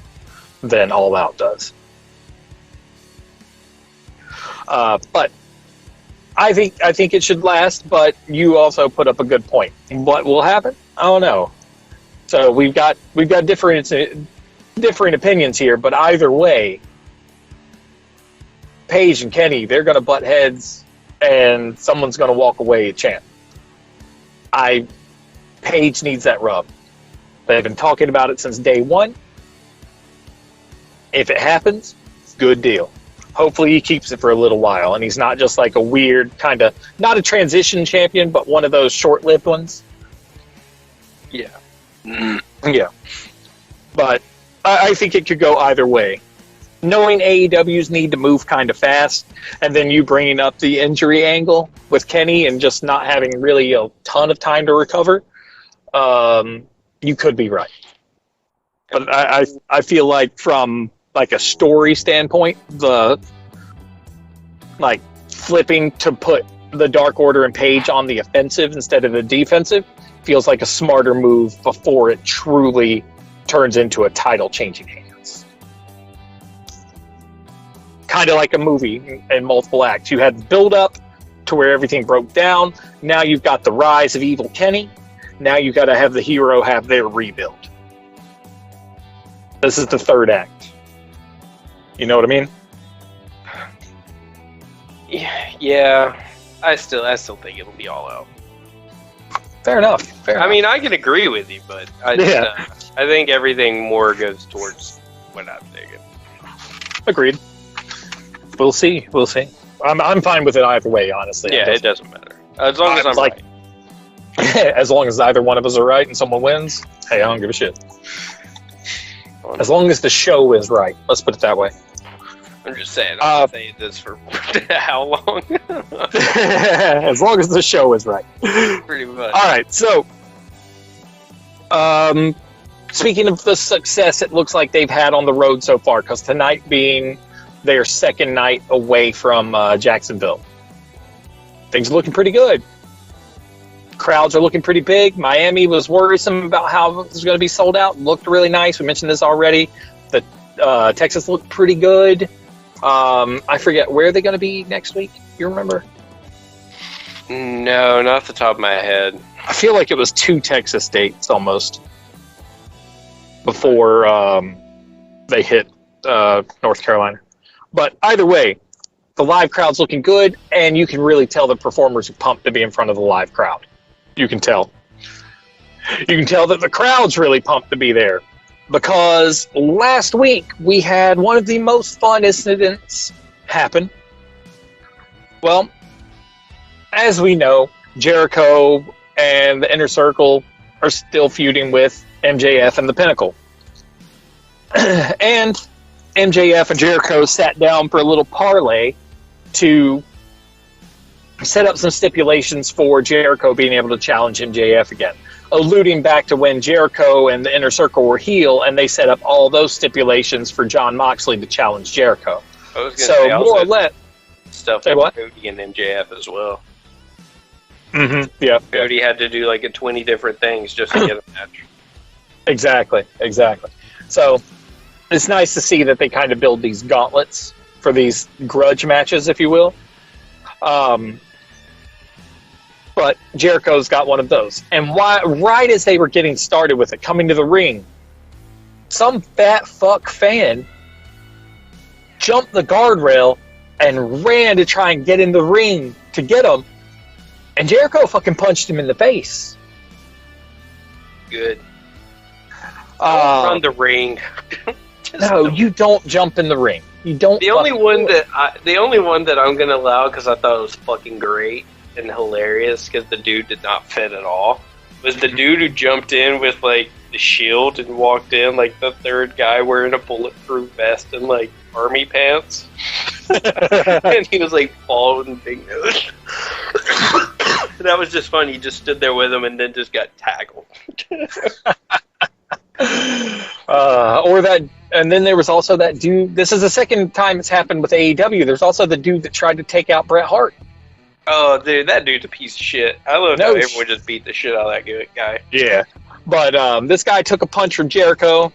than All Out does. But I think it should last. But you also put up a good point. What will happen? I don't know. So we've got different opinions here, but either way, Paige and Kenny, they're going to butt heads, and someone's going to walk away a champ. Paige needs that rub. They've been talking about it since day one. If it happens, good deal. Hopefully he keeps it for a little while, and he's not just like a weird kind of, not a transition champion, but one of those short-lived ones. Yeah. Yeah. But I think it could go either way. Knowing AEW's need to move kind of fast, and then you bringing up the injury angle with Kenny and just not having really a ton of time to recover, you could be right. But I feel like from like a story standpoint, the like flipping to put the Dark Order and Paige on the offensive instead of the defensive feels like a smarter move before it truly turns into a title changing hands. Kind of like a movie in multiple acts. You had the build up to where everything broke down. Now you've got the rise of evil Kenny. Now you've got to have the hero have their rebuild. This is the third act. You know what I mean? Yeah. I still think it'll be All Out. Fair enough. I mean, I can agree with you, but I think everything more goes towards what I'm thinking. Agreed. We'll see. I'm fine with it either way, honestly. Yeah, it doesn't matter. As long as I'm like, right. As long as either one of us are right and someone wins, hey, I don't give a shit. As long as the show is right. Let's put it that way. I'm just saying, I've been saying this for how long? As long as the show is right. Pretty much. All right, so speaking of the success it looks like they've had on the road so far, because tonight being their second night away from Jacksonville, things are looking pretty good. Crowds are looking pretty big. Miami was worrisome about how it was going to be sold out. Looked really nice. We mentioned this already. The Texas looked pretty good. I forget, where are they going to be next week? You remember? No, not off the top of my head. I feel like it was 2 Texas dates almost before they hit North Carolina. But either way, the live crowd's looking good, and you can really tell the performers are pumped to be in front of the live crowd. You can tell. You can tell that the crowd's really pumped to be there. Because last week we had one of the most fun incidents happen. Well, as we know, Jericho and the Inner Circle are still feuding with MJF and the Pinnacle. And MJF and Jericho sat down for a little parlay to set up some stipulations for Jericho being able to challenge MJF again, alluding back to when Jericho and the Inner Circle were heel, and they set up all those stipulations for Jon Moxley to challenge Jericho. I was going to say more or less stuff with Cody and MJF as well. Mm-hmm. Yeah. Cody had to do like 20 different things just to get a match. Exactly. So it's nice to see that they kind of build these gauntlets for these grudge matches, if you will. But Jericho's got one of those. And right as they were getting started with it, coming to the ring, some fat fuck fan jumped the guardrail and ran to try and get in the ring to get him. And Jericho fucking punched him in the face. Good. On the ring. You don't jump in the ring. You don't. The only one that I'm gonna allow because I thought it was fucking great and hilarious because the dude did not fit at all was the dude who jumped in with like the shield and walked in like the third guy wearing a bulletproof vest and like army pants, and he was like bald and big nose. That was just funny. He just stood there with him and then just got tackled. And then there was also that dude. This is the second time it's happened with AEW. There's also the dude that tried to take out Bret Hart. Oh, dude, that dude's a piece of shit. I love how everyone just beat the shit out of that guy. Yeah, but this guy took a punch from Jericho.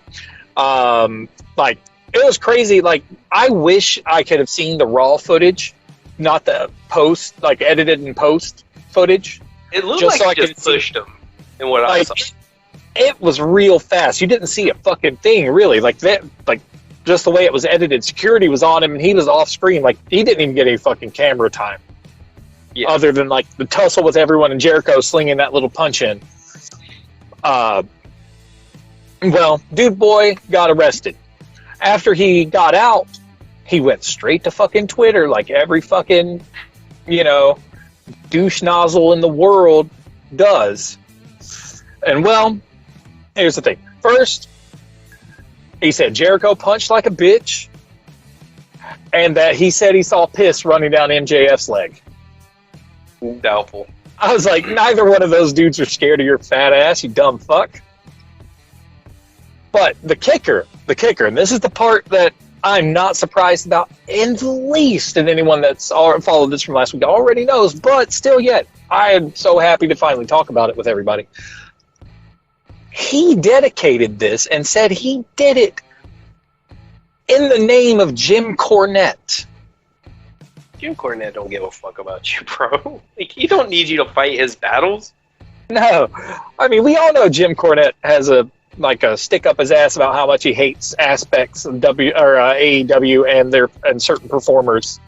Like, it was crazy. Like, I wish I could have seen the raw footage, not the post, like edited and post footage. It looked like I just pushed him. In what I saw. It was real fast. You didn't see a fucking thing, really. Like that, like just the way it was edited. Security was on him, and he was off screen. Like he didn't even get any fucking camera time, other than like the tussle with everyone and Jericho slinging that little punch in. Well, dude boy got arrested. After he got out, he went straight to fucking Twitter, like every fucking douche nozzle in the world does. And well. Here's the thing. First, he said Jericho punched like a bitch, and that he said he saw piss running down MJF's leg. Doubtful. I was like, neither one of those dudes are scared of your fat ass, you dumb fuck. But the kicker, and this is the part that I'm not surprised about in the least, and anyone that's followed this from last week already knows, but still yet, I am so happy to finally talk about it with everybody. He dedicated this and said he did it in the name of Jim Cornette. Jim Cornette don't give a fuck about you, bro. Like, he don't need you to fight his battles. No. I mean, we all know Jim Cornette has a stick up his ass about how much he hates aspects of AEW and certain performers.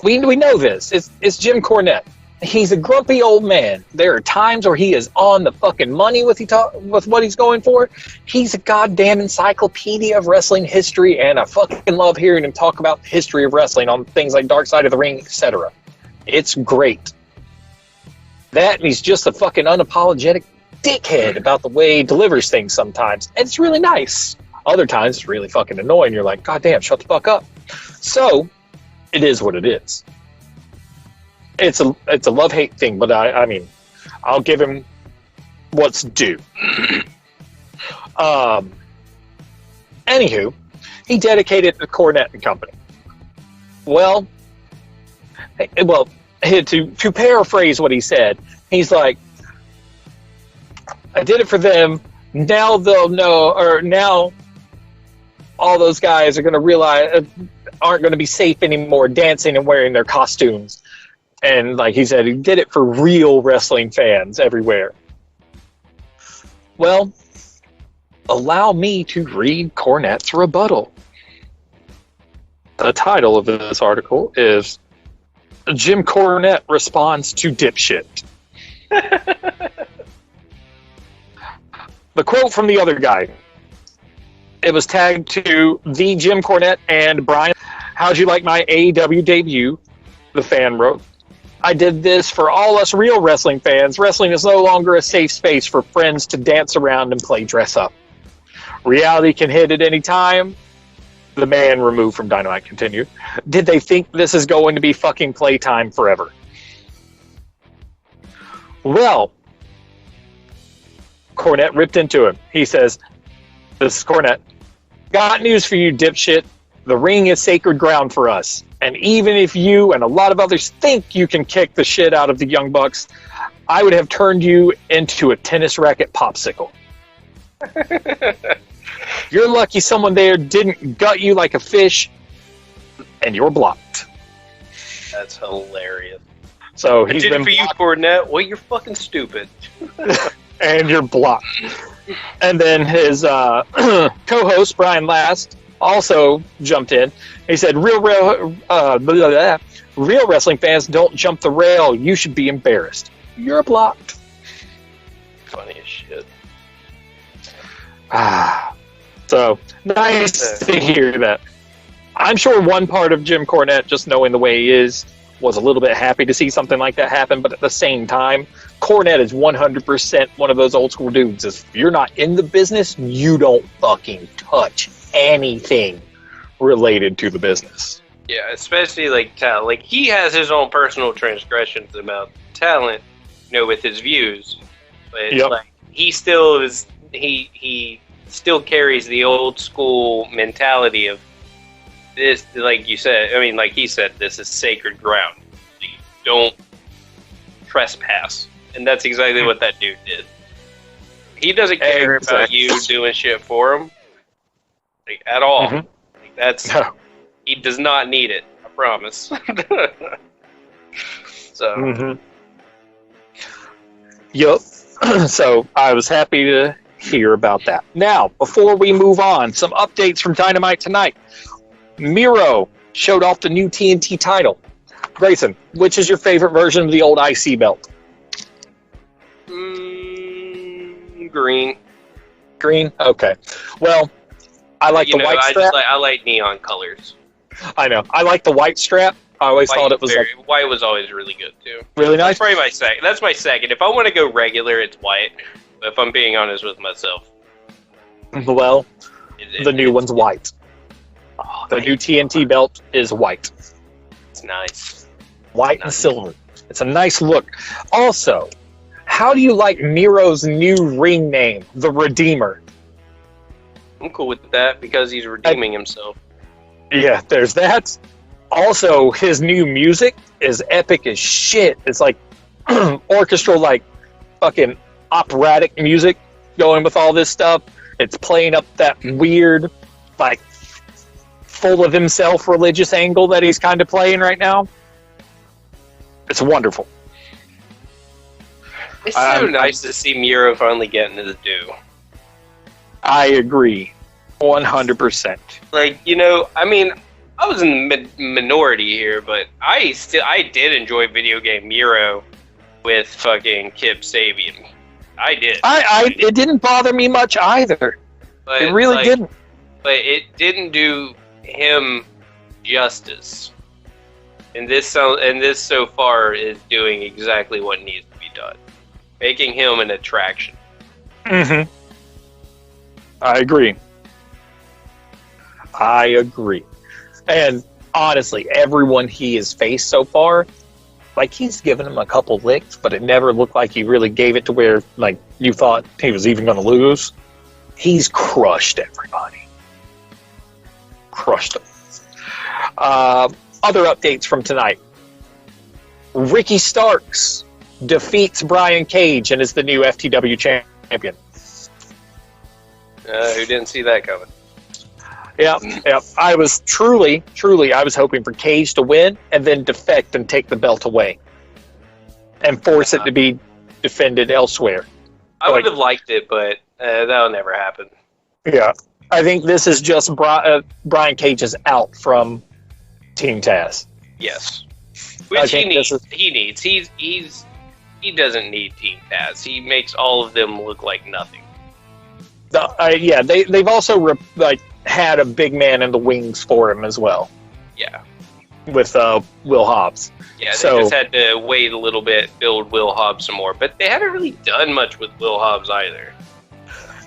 We know this. It's Jim Cornette. He's a grumpy old man. There are times where he is on the fucking money with what he's going for. He's a goddamn encyclopedia of wrestling history, and I fucking love hearing him talk about the history of wrestling on things like Dark Side of the Ring, etc. It's great. That, and he's just a fucking unapologetic dickhead about the way he delivers things sometimes. And it's really nice. Other times, it's really fucking annoying. You're like, goddamn, shut the fuck up. So, it is what it is. It's a love-hate thing, but I mean, I'll give him what's due. Anywho, he dedicated to Cornette and Company. Well, to paraphrase what he said, he's like, I did it for them. Now they'll know, or now all those guys are going to realize aren't going to be safe anymore dancing and wearing their costumes. And like he said, he did it for real wrestling fans everywhere. Well, allow me to read Cornette's rebuttal. The title of this article is Jim Cornette Responds to Dipshit. The quote from the other guy. It was tagged to the Jim Cornette and Brian. How'd you like my AEW debut? The fan wrote. I did this for all us real wrestling fans. Wrestling is no longer a safe space for friends to dance around and play dress up. Reality can hit at any time. The man removed from Dynamite continued. Did they think this is going to be fucking playtime forever? Well, Cornette ripped into him. He says, this is Cornette. Got news for you, dipshit. The ring is sacred ground for us. And even if you and a lot of others think you can kick the shit out of the Young Bucks, I would have turned you into a tennis racket popsicle. You're lucky someone there didn't gut you like a fish, and you're blocked. That's hilarious. So I he's did been it for you, Cornette. Well, you're fucking stupid. and you're blocked. And then his co-host Brian Last also jumped in. He said, "Real wrestling fans don't jump the rail. You should be embarrassed. You're blocked." Funny as shit. So nice to hear that. I'm sure one part of Jim Cornette, just knowing the way he is, was a little bit happy to see something like that happen. But at the same time, Cornette is 100% one of those old school dudes. If you're not in the business, you don't fucking touch anything related to the business. Yeah, especially like talent. Like he has his own personal transgressions about talent, with his views. But it's like he still is. He still carries the old school mentality of this. Like you said, like he said, this is sacred ground. You don't trespass, and that's exactly what that dude did. He doesn't care about you doing shit for him, like, at all. Mm-hmm. Like, that's he does not need it. I promise. So. Mm-hmm. Yep. So I was happy to hear about that. Now, before we move on, some updates from Dynamite tonight. Miro showed off the new TNT title. Grayson, which is your favorite version of the old IC belt? Green. Green? Okay. Well, I like the white strap. I like neon colors. I know. I like the white strap. I always thought it was white was always really good too. Really nice. That's probably my second. That's my second. If I want to go regular, it's white. But if I'm being honest with myself, well, the new one's white. Oh, the new TNT belt is white. It's nice. White and silver. It's a nice look. Also, how do you like Miro's new ring name, the Redeemer? I'm cool with that because he's redeeming himself. Yeah, there's that. Also, his new music is epic as shit. It's like orchestral, like fucking operatic music going with all this stuff. It's playing up that weird, like, full of himself religious angle that he's kind of playing right now. It's wonderful. It's so nice to see Miro finally getting his due. I agree. 100%. Like, I was in the minority here, but I did enjoy video game Miro with fucking Kip Sabian. I did. It didn't bother me much either. But it really didn't. But it didn't do him justice. And this so far is doing exactly what needs to be done, making him an attraction. Mm-hmm. I agree. And honestly, everyone he has faced so far, like, he's given him a couple licks, but it never looked like he really gave it to where, like, you thought he was even going to lose. He's crushed everybody. Crushed them. Other updates from tonight. Ricky Starks defeats Brian Cage and is the new FTW champion. Who didn't see that coming? Yeah. I was truly, I was hoping for Cage to win and then defect and take the belt away and force it to be defended elsewhere. I would have liked it, but that'll never happen. Yeah. I think this is just Brian Cage is out from Team Taz. Yes. Which he needs. He doesn't need Team Taz. He makes all of them look like nothing. They've also had a big man in the wings for him as well. Yeah. With Will Hobbs. Yeah, they just had to wait a little bit, build Will Hobbs some more. But they haven't really done much with Will Hobbs either.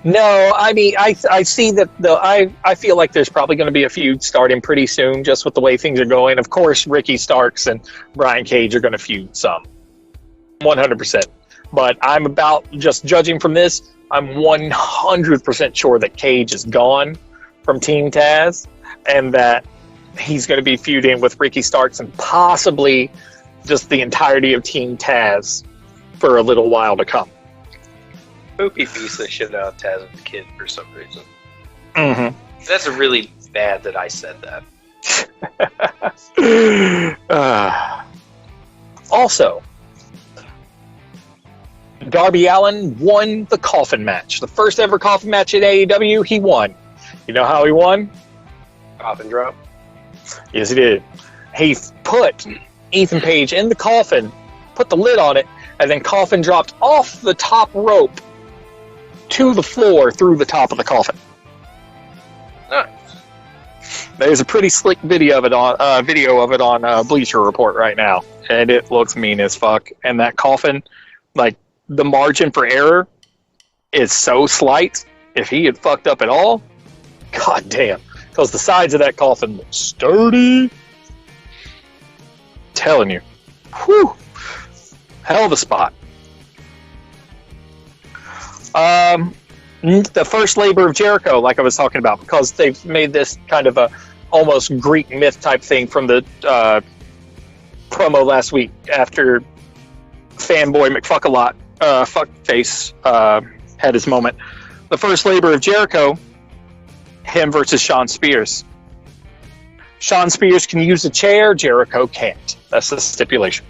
No, I mean, I see that, I feel like there's probably going to be a feud starting pretty soon, just with the way things are going. Of course, Ricky Starks and Brian Cage are going to feud some. 100%. But I'm just judging from this, I'm 100% sure that Cage is gone from Team Taz, and that he's going to be feuding with Ricky Starks and possibly just the entirety of Team Taz for a little while to come. Hope he beats the shit out of Taz as a kid for some reason. Mm-hmm. That's really bad that I said that. Also, Darby Allin won the coffin match. The first ever coffin match in AEW, he won. You know how he won? Coffin drop. Yes, he did. He put Ethan Page in the coffin, put the lid on it, and then coffin dropped off the top rope to the floor through the top of the coffin. Nice. There's a pretty slick video of it on Bleacher Report right now, and it looks mean as fuck. And that coffin, like the margin for error, is so slight. If he had fucked up at all, god damn, because the sides of that coffin look sturdy. Telling you, whew, hell of a spot. The first labor of Jericho, like I was talking about, because they've made this kind of a almost Greek myth type thing from the promo last week after fanboy McFuckalot fuckface had his moment. The first labor of Jericho, him versus Shawn Spears. Shawn Spears can use a chair, Jericho can't. That's the stipulation.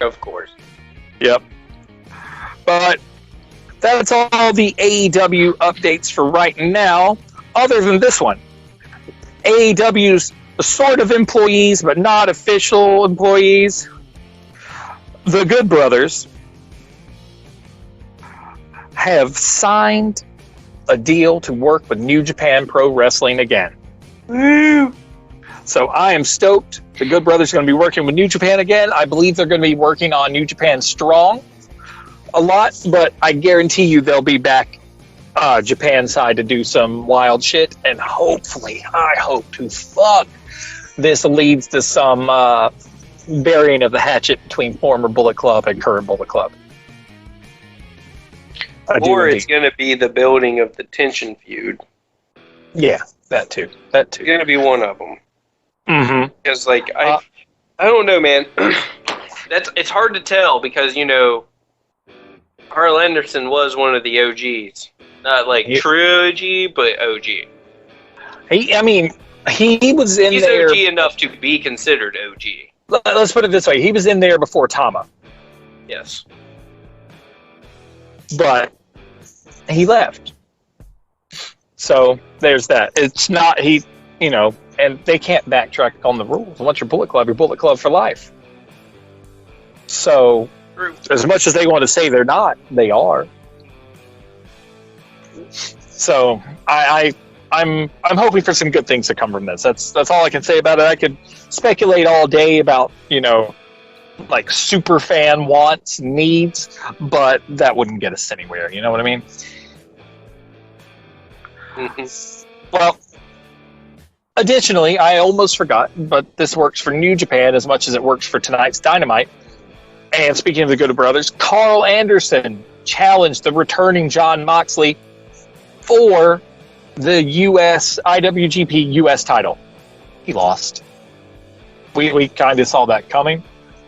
Of course. Yep. But that's all the AEW updates for right now, other than this one. AEW's sort of employees, but not official employees. The Good Brothers have signed a deal to work with New Japan Pro Wrestling again. Woo! So I am stoked. The Good Brothers are going to be working with New Japan again. I believe they're going to be working on New Japan Strong a lot, but I guarantee you they'll be back Japan side to do some wild shit, and hopefully, I hope to fuck, this leads to some burying of the hatchet between former Bullet Club and current Bullet Club. Or it's going to be the building of the tension feud. Yeah, that too. It's going to be one of them. Mm-hmm. Because, like, I don't know, man. It's hard to tell because, you know, Carl Anderson was one of the OGs. Not like true OG, but OG. He was in there. He's OG enough to be considered OG. Let's put it this way. He was in there before Tama. Yes. But he left. So there's that. It's not, and they can't backtrack on the rules. Once you're Bullet Club for life. So, as much as they want to say they're not, they are. So, I'm hoping for some good things to come from this. That's all I can say about it. I could speculate all day about, like super fan wants, needs, but that wouldn't get us anywhere. You know what I mean? Mm-hmm. Well, additionally, I almost forgot, but this works for New Japan as much as it works for tonight's Dynamite. And speaking of the Good Brothers, Carl Anderson challenged the returning Jon Moxley for the IWGP US title. He lost. We kind of saw that coming.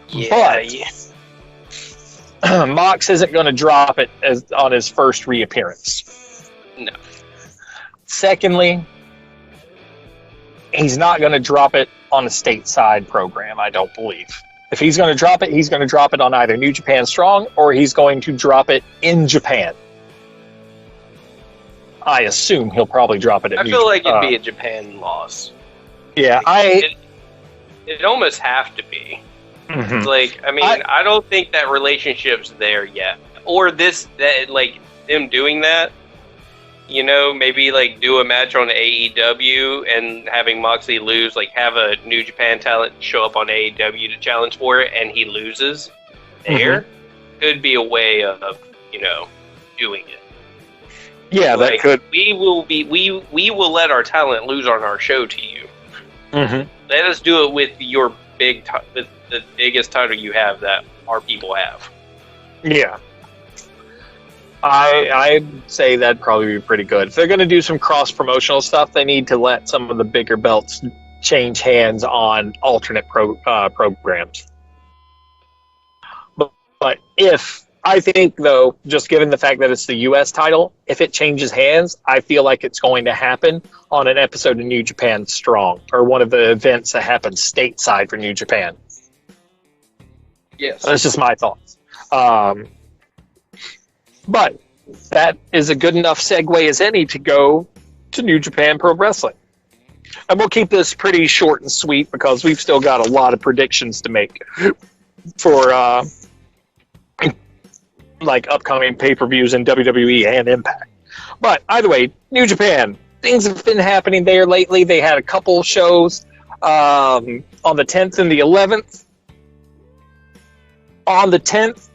Yeah, but Mox isn't going to drop it on his first reappearance. No. Secondly, he's not going to drop it on a stateside program, I don't believe. If he's going to drop it, he's going to drop it on either New Japan Strong or he's going to drop it in Japan. I assume he'll probably drop it at I feel like it'd be a Japan loss. Yeah, It'd almost have to be. Mm-hmm. Like, I don't think that relationship's there yet. Or them doing that, maybe like do a match on AEW and having Moxley lose, like have a New Japan talent show up on AEW to challenge for it and he loses there, could be a way of, doing it. Yeah, like, that could. We will let our talent lose on our show to you. Mm-hmm. Let us do it with your the biggest title you have that our people have. Yeah. I'd say that'd probably be pretty good. If they're going to do some cross-promotional stuff, they need to let some of the bigger belts change hands on alternate programs. But I think, though, just given the fact that it's the U.S. title, if it changes hands, I feel like it's going to happen on an episode of New Japan Strong, or one of the events that happens stateside for New Japan. Yes. That's just my thoughts. But that is a good enough segue as any to go to New Japan Pro Wrestling. And we'll keep this pretty short and sweet because we've still got a lot of predictions to make for like upcoming pay-per-views in WWE and Impact. But either way, New Japan, things have been happening there lately. They had a couple shows on the 10th and the 11th. On the 10th,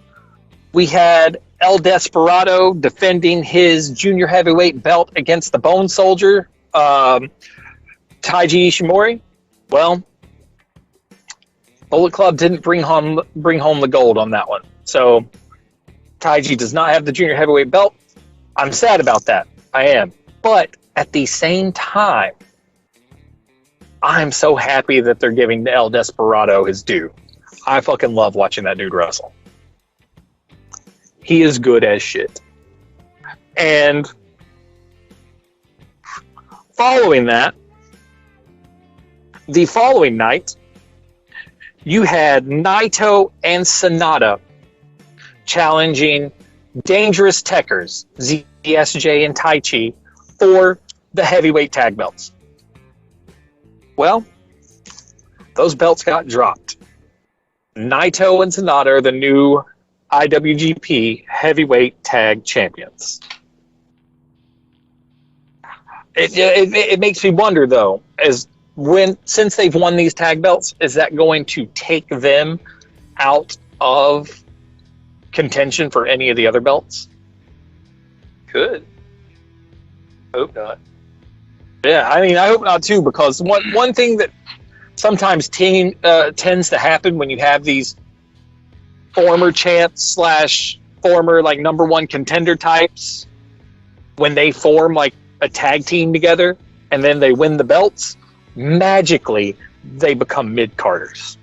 we had El Desperado defending his junior heavyweight belt against the Bone Soldier, Taiji Ishimori. Well, Bullet Club didn't bring home the gold on that one. So Taiji does not have the junior heavyweight belt. I'm sad about that. I am. But at the same time, I'm so happy that they're giving El Desperado his due. I fucking love watching that dude wrestle. He is good as shit. And following that, the following night, you had Naito and Sonata challenging Dangerous Tekkers, ZSJ and Taichi, for the heavyweight tag belts. Well, those belts got dropped. Naito and Sonata are the new IWGP Heavyweight Tag Champions. It makes me wonder, though, since they've won these tag belts, is that going to take them out of contention for any of the other belts? Could. Hope not. Yeah, I mean, I hope not too, because one thing that sometimes tends to happen when you have these former champs / former like number one contender types, when they form like a tag team together and then they win the belts, magically they become mid-carders.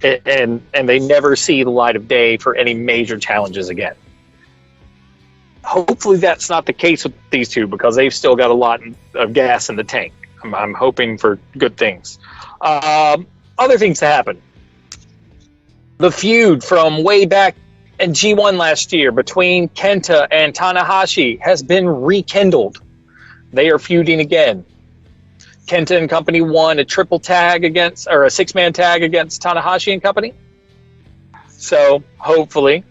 And they never see the light of day for any major challenges again. Hopefully that's not the case with these two, because they've still got a lot of gas in the tank. I'm hoping for good things. Other things to happen. The feud from way back in G1 last year between Kenta and Tanahashi has been rekindled. They are feuding again. Kenta and company won a a six-man tag against Tanahashi and company. So hopefully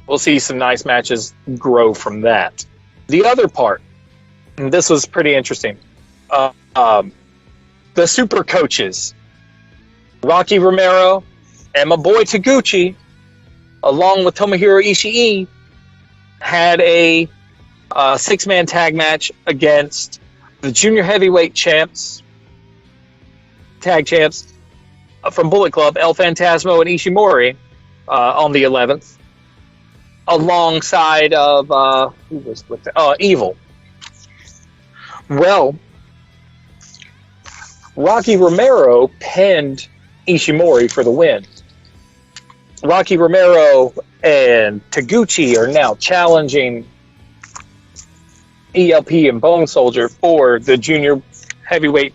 we'll see some nice matches grow from that. The other part, and this was pretty interesting, the super coaches, Rocky Romero and my boy Taguchi, along with Tomohiro Ishii, had a six-man tag match against the junior heavyweight tag champs from Bullet Club, El Phantasmo and Ishimori, on the 11th, alongside of who was with Evil. Well, Rocky Romero pinned Ishimori for the win. Rocky Romero and Taguchi are now challenging ELP and Bone Soldier for the junior heavyweight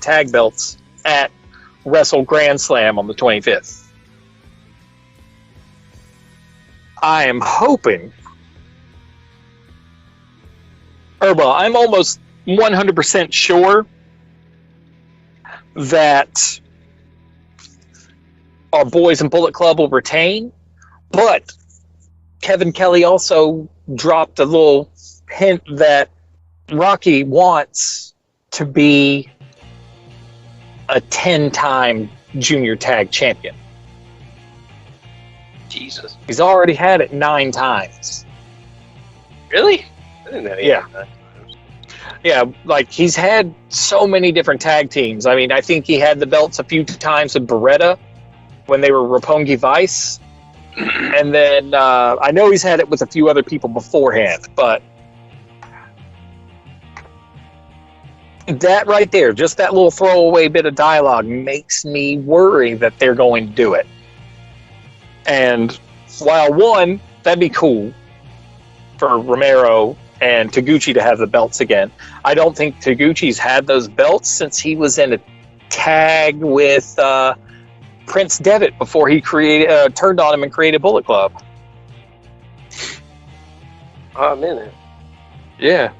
tag belts at Wrestle Grand Slam on the 25th. I am hoping, I'm almost 100% sure that our boys in Bullet Club will retain, but Kevin Kelly also dropped a little hint that Rocky wants to be a 10-time junior tag champion. Jesus. He's already had it 9 times. Really? I didn't know he had that. Yeah, like he's had so many different tag teams. I mean, I think he had the belts a few times with Beretta. when they were Roppongi Vice. And then I know he's had it with a few other people beforehand, but that right there, just that little throwaway bit of dialogue makes me worry that they're going to do it. And while one, that'd be cool for Romero and Taguchi to have the belts again, I don't think Taguchi's had those belts since he was in a tag with Prince Devitt before he turned on him and created Bullet Club. Oh, man. Yeah,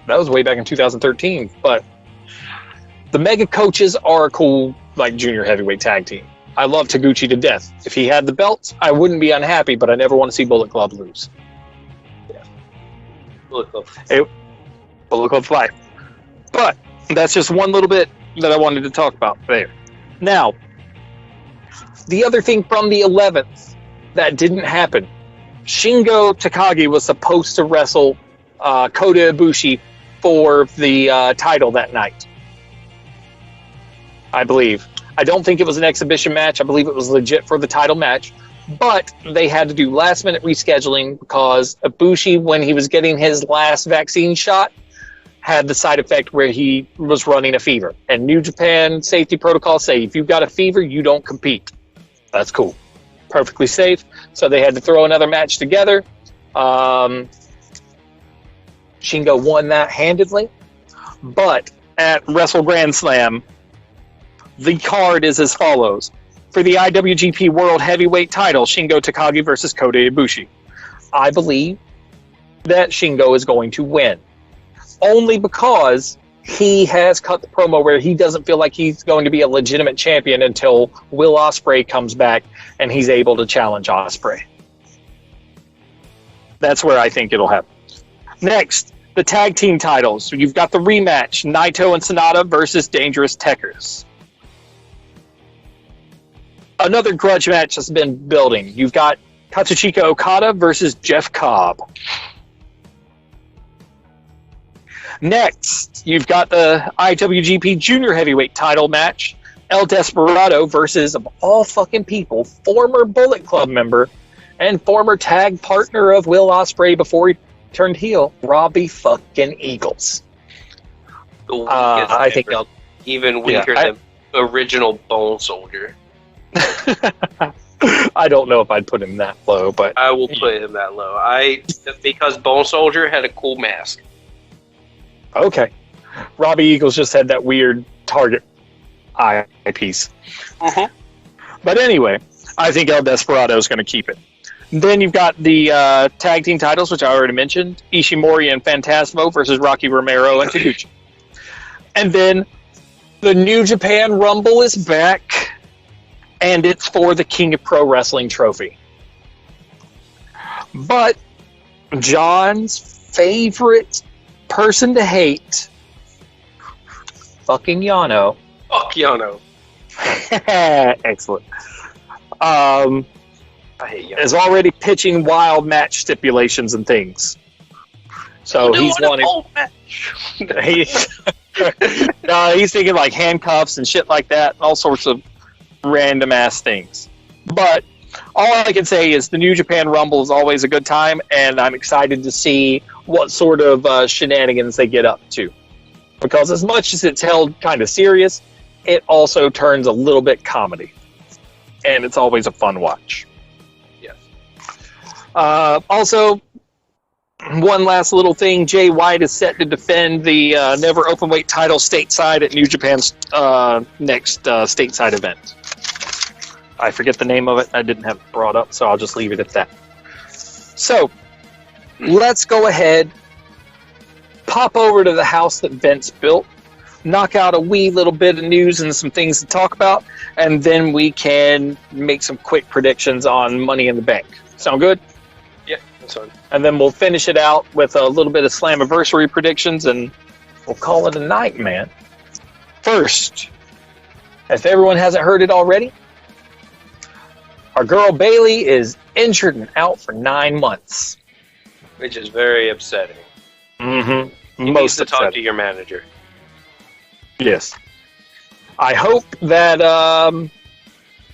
that was way back in 2013. But the Mega Coaches are a cool, like, junior heavyweight tag team. I love Taguchi to death. If he had the belts, I wouldn't be unhappy, but I never want to see Bullet Club lose. Yeah. Bullet Club. Bullet Club for life. But that's just one little bit that I wanted to talk about there. Now, the other thing from the 11th that didn't happen, Shingo Takagi was supposed to wrestle Kota Ibushi for the title that night, I believe. I don't think it was an exhibition match. I believe it was legit for the title match. But they had to do last-minute rescheduling because Ibushi, when he was getting his last vaccine shot, had the side effect where he was running a fever. And New Japan safety protocols say if you've got a fever, you don't compete. That's cool. Perfectly safe. So they had to throw another match together. Shingo won that handedly. But at Wrestle Grand Slam, the card is as follows. For the IWGP World Heavyweight title, Shingo Takagi versus Kota Ibushi. I believe that Shingo is going to win. Only because he has cut the promo where he doesn't feel like he's going to be a legitimate champion until Will Ospreay comes back and he's able to challenge Ospreay. That's where I think it'll happen. Next, the tag team titles. You've got the rematch, Naito and Sonata versus Dangerous Tekkers. Another grudge match has been building. You've got Katsuchika Okada versus Jeff Cobb. Next, you've got the IWGP Junior Heavyweight title match, El Desperado versus, of all fucking people, former Bullet Club member and former tag partner of Will Ospreay before he turned heel, Robbie fucking Eagles. The weakest I think member. Even weaker than original Bone Soldier. I don't know if I'd put him that low, but I will put him that low. Because Bone Soldier had a cool mask. Okay. Robbie Eagles just had that weird target eye piece. Uh-huh. But anyway, I think El Desperado is going to keep it. Then you've got the tag team titles, which I already mentioned. Ishimori and Phantasmo versus Rocky Romero and Taguchi. And then the New Japan Rumble is back, and it's for the King of Pro Wrestling trophy. But John's favorite person to hate, fucking Yano. Fuck Yano. Excellent. I hate Yano. Is already pitching wild match stipulations and things. So he's wanting. He's thinking like handcuffs and shit like that, and all sorts of random ass things. But all I can say is the New Japan Rumble is always a good time, and I'm excited to see what sort of shenanigans they get up to. Because as much as it's held kind of serious, it also turns a little bit comedy. And it's always a fun watch. Yes. Also, one last little thing. Jay White is set to defend the Never Openweight title stateside at New Japan's next stateside event. I forget the name of it. I didn't have it brought up, so I'll just leave it at that. So, let's go ahead, pop over to the house that Vince built, knock out a wee little bit of news and some things to talk about, and then we can make some quick predictions on Money in the Bank. Sound good? Yeah, that's fine. And then we'll finish it out with a little bit of Slammiversary predictions, and we'll call it a night, man. First, if everyone hasn't heard it already, our girl Bailey is injured and out for 9 months. Which is very upsetting. Mm-hmm. You need to talk to your manager. Yes. I hope that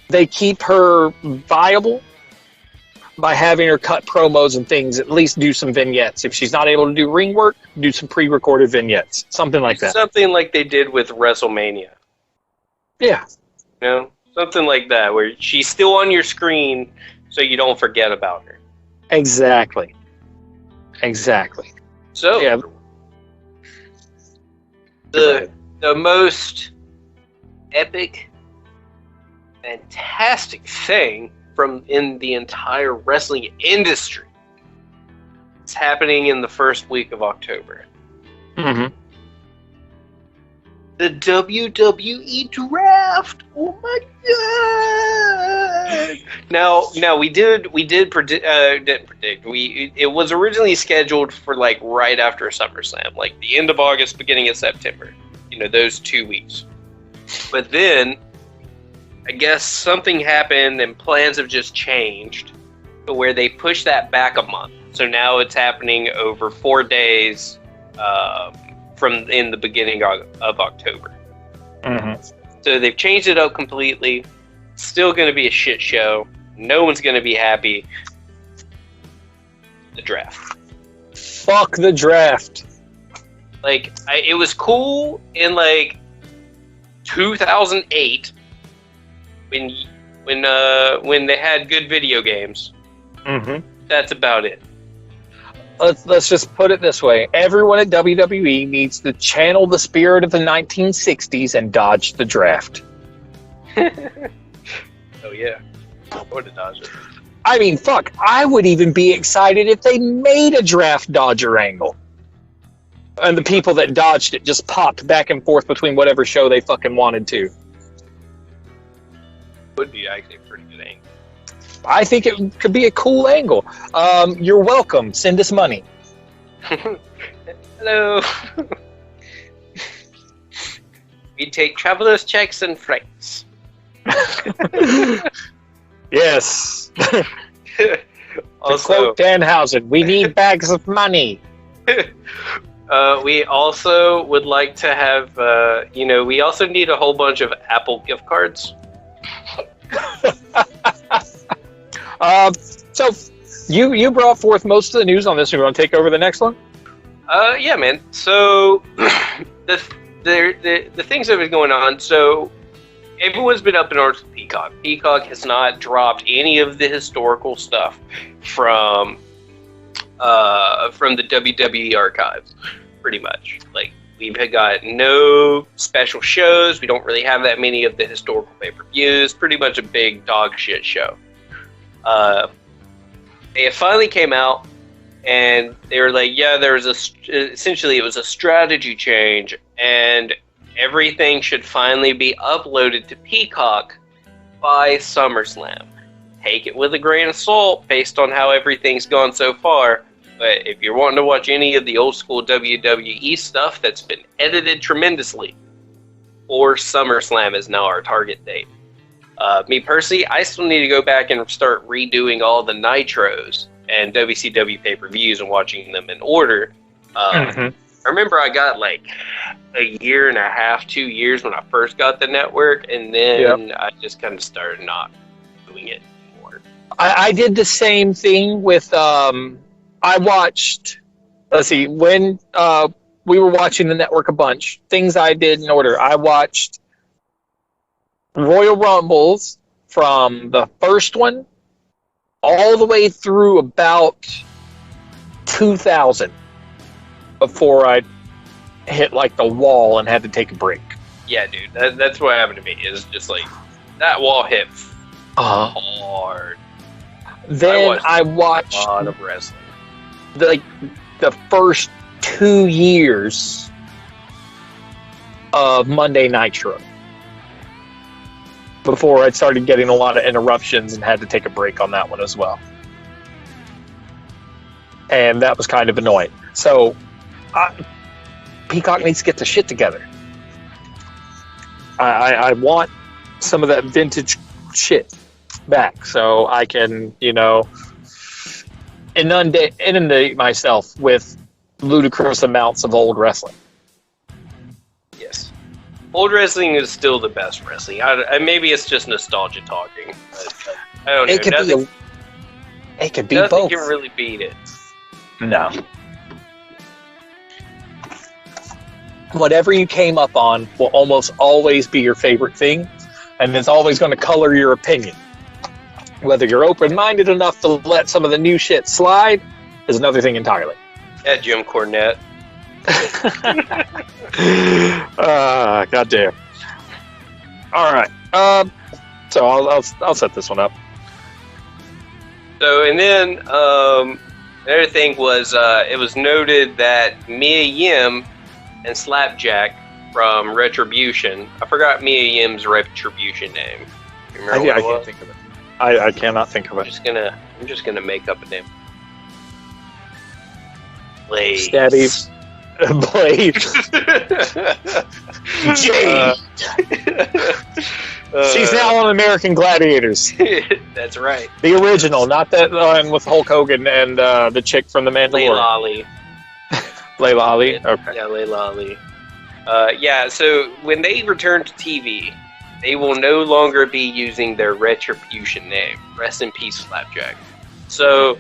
they keep her viable by having her cut promos and things, at least do some vignettes. If she's not able to do ring work, do some pre-recorded vignettes. Something like that. Something like they did with WrestleMania. Yeah. You know? Something like that, where she's still on your screen so you don't forget about her. Exactly. So, yeah. the most epic, fantastic thing from in the entire wrestling industry is happening in the first week of October. Mm-hmm. The WWE draft. Oh my god! Now we didn't predict. It was originally scheduled for like right after SummerSlam, like the end of August, beginning of September. You know, those 2 weeks. But then, I guess something happened and plans have just changed to where they pushed that back a month. So now it's happening over 4 days. From in the beginning of October. Mm-hmm. So they've changed it up completely. Still going to be a shit show. No one's going to be happy. The draft. Fuck the draft. Like, it was cool in like 2008 when they had good video games. Mm-hmm. That's about it. Let's just put it this way. Everyone at WWE needs to channel the spirit of the 1960s and dodge the draft. Oh, yeah. Or to dodge it. I mean, fuck. I would even be excited if they made a draft dodger angle. And the people that dodged it just popped back and forth between whatever show they fucking wanted to. Would be actually a pretty good angle. I think it could be a cool angle. You're welcome. Send us money. Hello. We take travelers' checks and freights. Yes. Also, quote Danhausen, we need bags of money. we also would like to have, we also need a whole bunch of Apple gift cards. So you brought forth most of the news on this. You want to take over the next one? Yeah, man. So the things that have been going on. So everyone's been up in arms with Peacock. Peacock has not dropped any of the historical stuff from the WWE archives, pretty much. Like, we've got no special shows. We don't really have that many of the historical pay-per-views. Pretty much a big dog shit show. They finally came out, and they were like, yeah, essentially it was a strategy change, and everything should finally be uploaded to Peacock by SummerSlam. Take it with a grain of salt based on how everything's gone so far, but if you're wanting to watch any of the old school WWE stuff that's been edited tremendously, or SummerSlam is now our target date. Me personally, I still need to go back and start redoing all the Nitros and WCW pay-per-views and watching them in order. I remember I got like a year and a half, 2 years when I first got the network, and then I just kind of started not doing it anymore. I did the same thing with, I watched, let's see, when we were watching the network a bunch, things I did in order. I watched Royal Rumbles from the first one all the way through about 2000 before I hit like the wall and had to take a break. Yeah, dude, that's what happened to me. Is just like that wall hit hard. Then I watched a lot of wrestling. The first 2 years of Monday Nitro before I started getting a lot of interruptions and had to take a break on that one as well. And that was kind of annoying. So Peacock needs to get the shit together. I want some of that vintage shit back so I can, inundate myself with ludicrous amounts of old wrestling. Yes. old wrestling is still the best wrestling. Maybe it's just nostalgia talking. But I don't know. It could be nothing both. can really beat it. No. Whatever you came up on will almost always be your favorite thing, and it's always going to color your opinion. Whether you're open-minded enough to let some of the new shit slide is another thing entirely. Yeah, Jim Cornette. Goddamn. All right. So I'll set this one up. So, and then another thing was it was noted that Mia Yim and Slapjack from Retribution. I forgot Mia Yim's Retribution name. You remember I can't think of it. I cannot think of it. I'm just gonna make up a name. Blaze. Stabby. Blade. Jade. She's now on American Gladiators. That's right. The original, not that one with Hulk Hogan and the chick from The Mandalorian. Layla Ali. Layla Ali? Okay. Yeah, Layla Ali. Yeah, so when they return to TV, they will no longer be using their Retribution name. Rest in peace, Slapjack. So,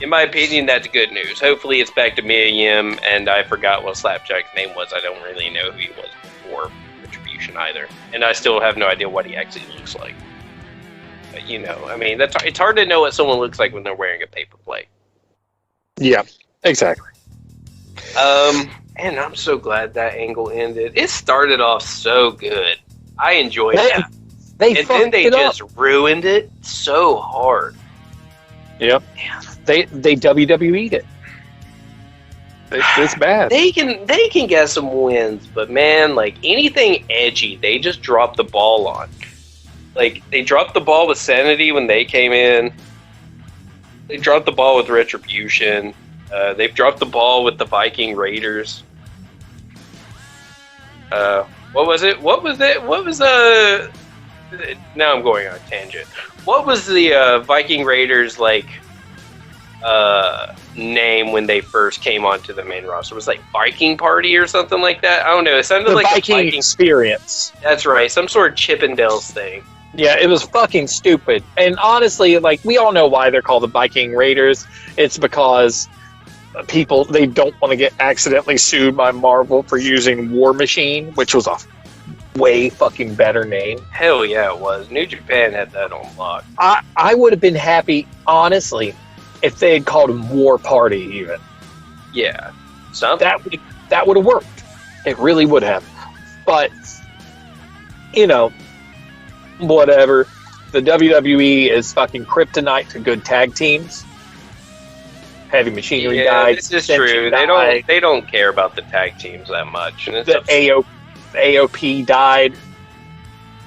in my opinion, that's good news. Hopefully it's back to Mia Yim, and I forgot what Slapjack's name was. I don't really know who he was before Retribution either. And I still have no idea what he actually looks like. But, you know, I mean, it's hard to know what someone looks like when they're wearing a paper plate. Yeah, exactly. And I'm so glad that angle ended. It started off so good. I enjoyed that. And then they just ruined it so hard. Yep. They WWE'd it. It's bad. They can get some wins, but man, like anything edgy, they just drop the ball on. Like they dropped the ball with Sanity when they came in. They dropped the ball with Retribution. They've dropped the ball with the Viking Raiders. What was it? What was the? Now I'm going on a tangent. What was the Viking Raiders name when they first came onto the main roster? It was like Viking Party or something like that. I don't know. It sounded like Viking Experience. That's right. Some sort of Chippendales thing. Yeah, it was fucking stupid. And honestly, like we all know why they're called the Viking Raiders. It's because they don't want to get accidentally sued by Marvel for using War Machine, which was a way fucking better name. Hell yeah, it was. New Japan had that on lock. I would have been happy, honestly, if they had called him War Party even. Yeah. Something. That would have worked. It really would have. But, you know, whatever. The WWE is fucking kryptonite to good tag teams. Heavy Machinery died. This is true. They don't care about the tag teams that much. And the AOP died.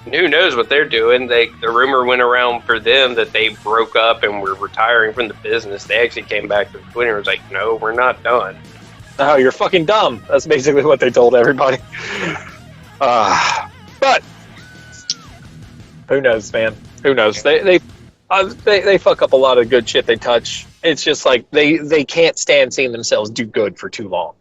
Who knows what they're doing? The rumor went around for them that they broke up and were retiring from the business. They actually came back to Twitter and was like, "No, we're not done." Oh, you're fucking dumb. That's basically what they told everybody. But who knows, man? Who knows? They fuck up a lot of good shit they touch. It's just like they can't stand seeing themselves do good for too long.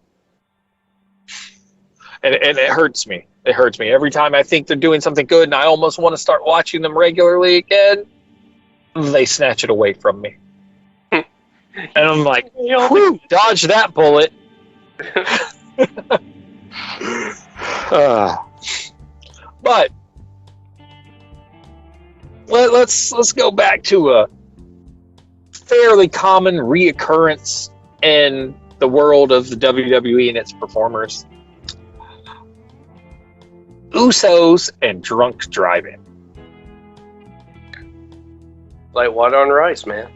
And it hurts me. It hurts me. Every time I think they're doing something good and I almost want to start watching them regularly again, they snatch it away from me. And I'm like, whew, dodge that bullet. But let's go back to a fairly common reoccurrence in the world of the WWE and its performers. Usos and drunk driving. Like water on rice, man.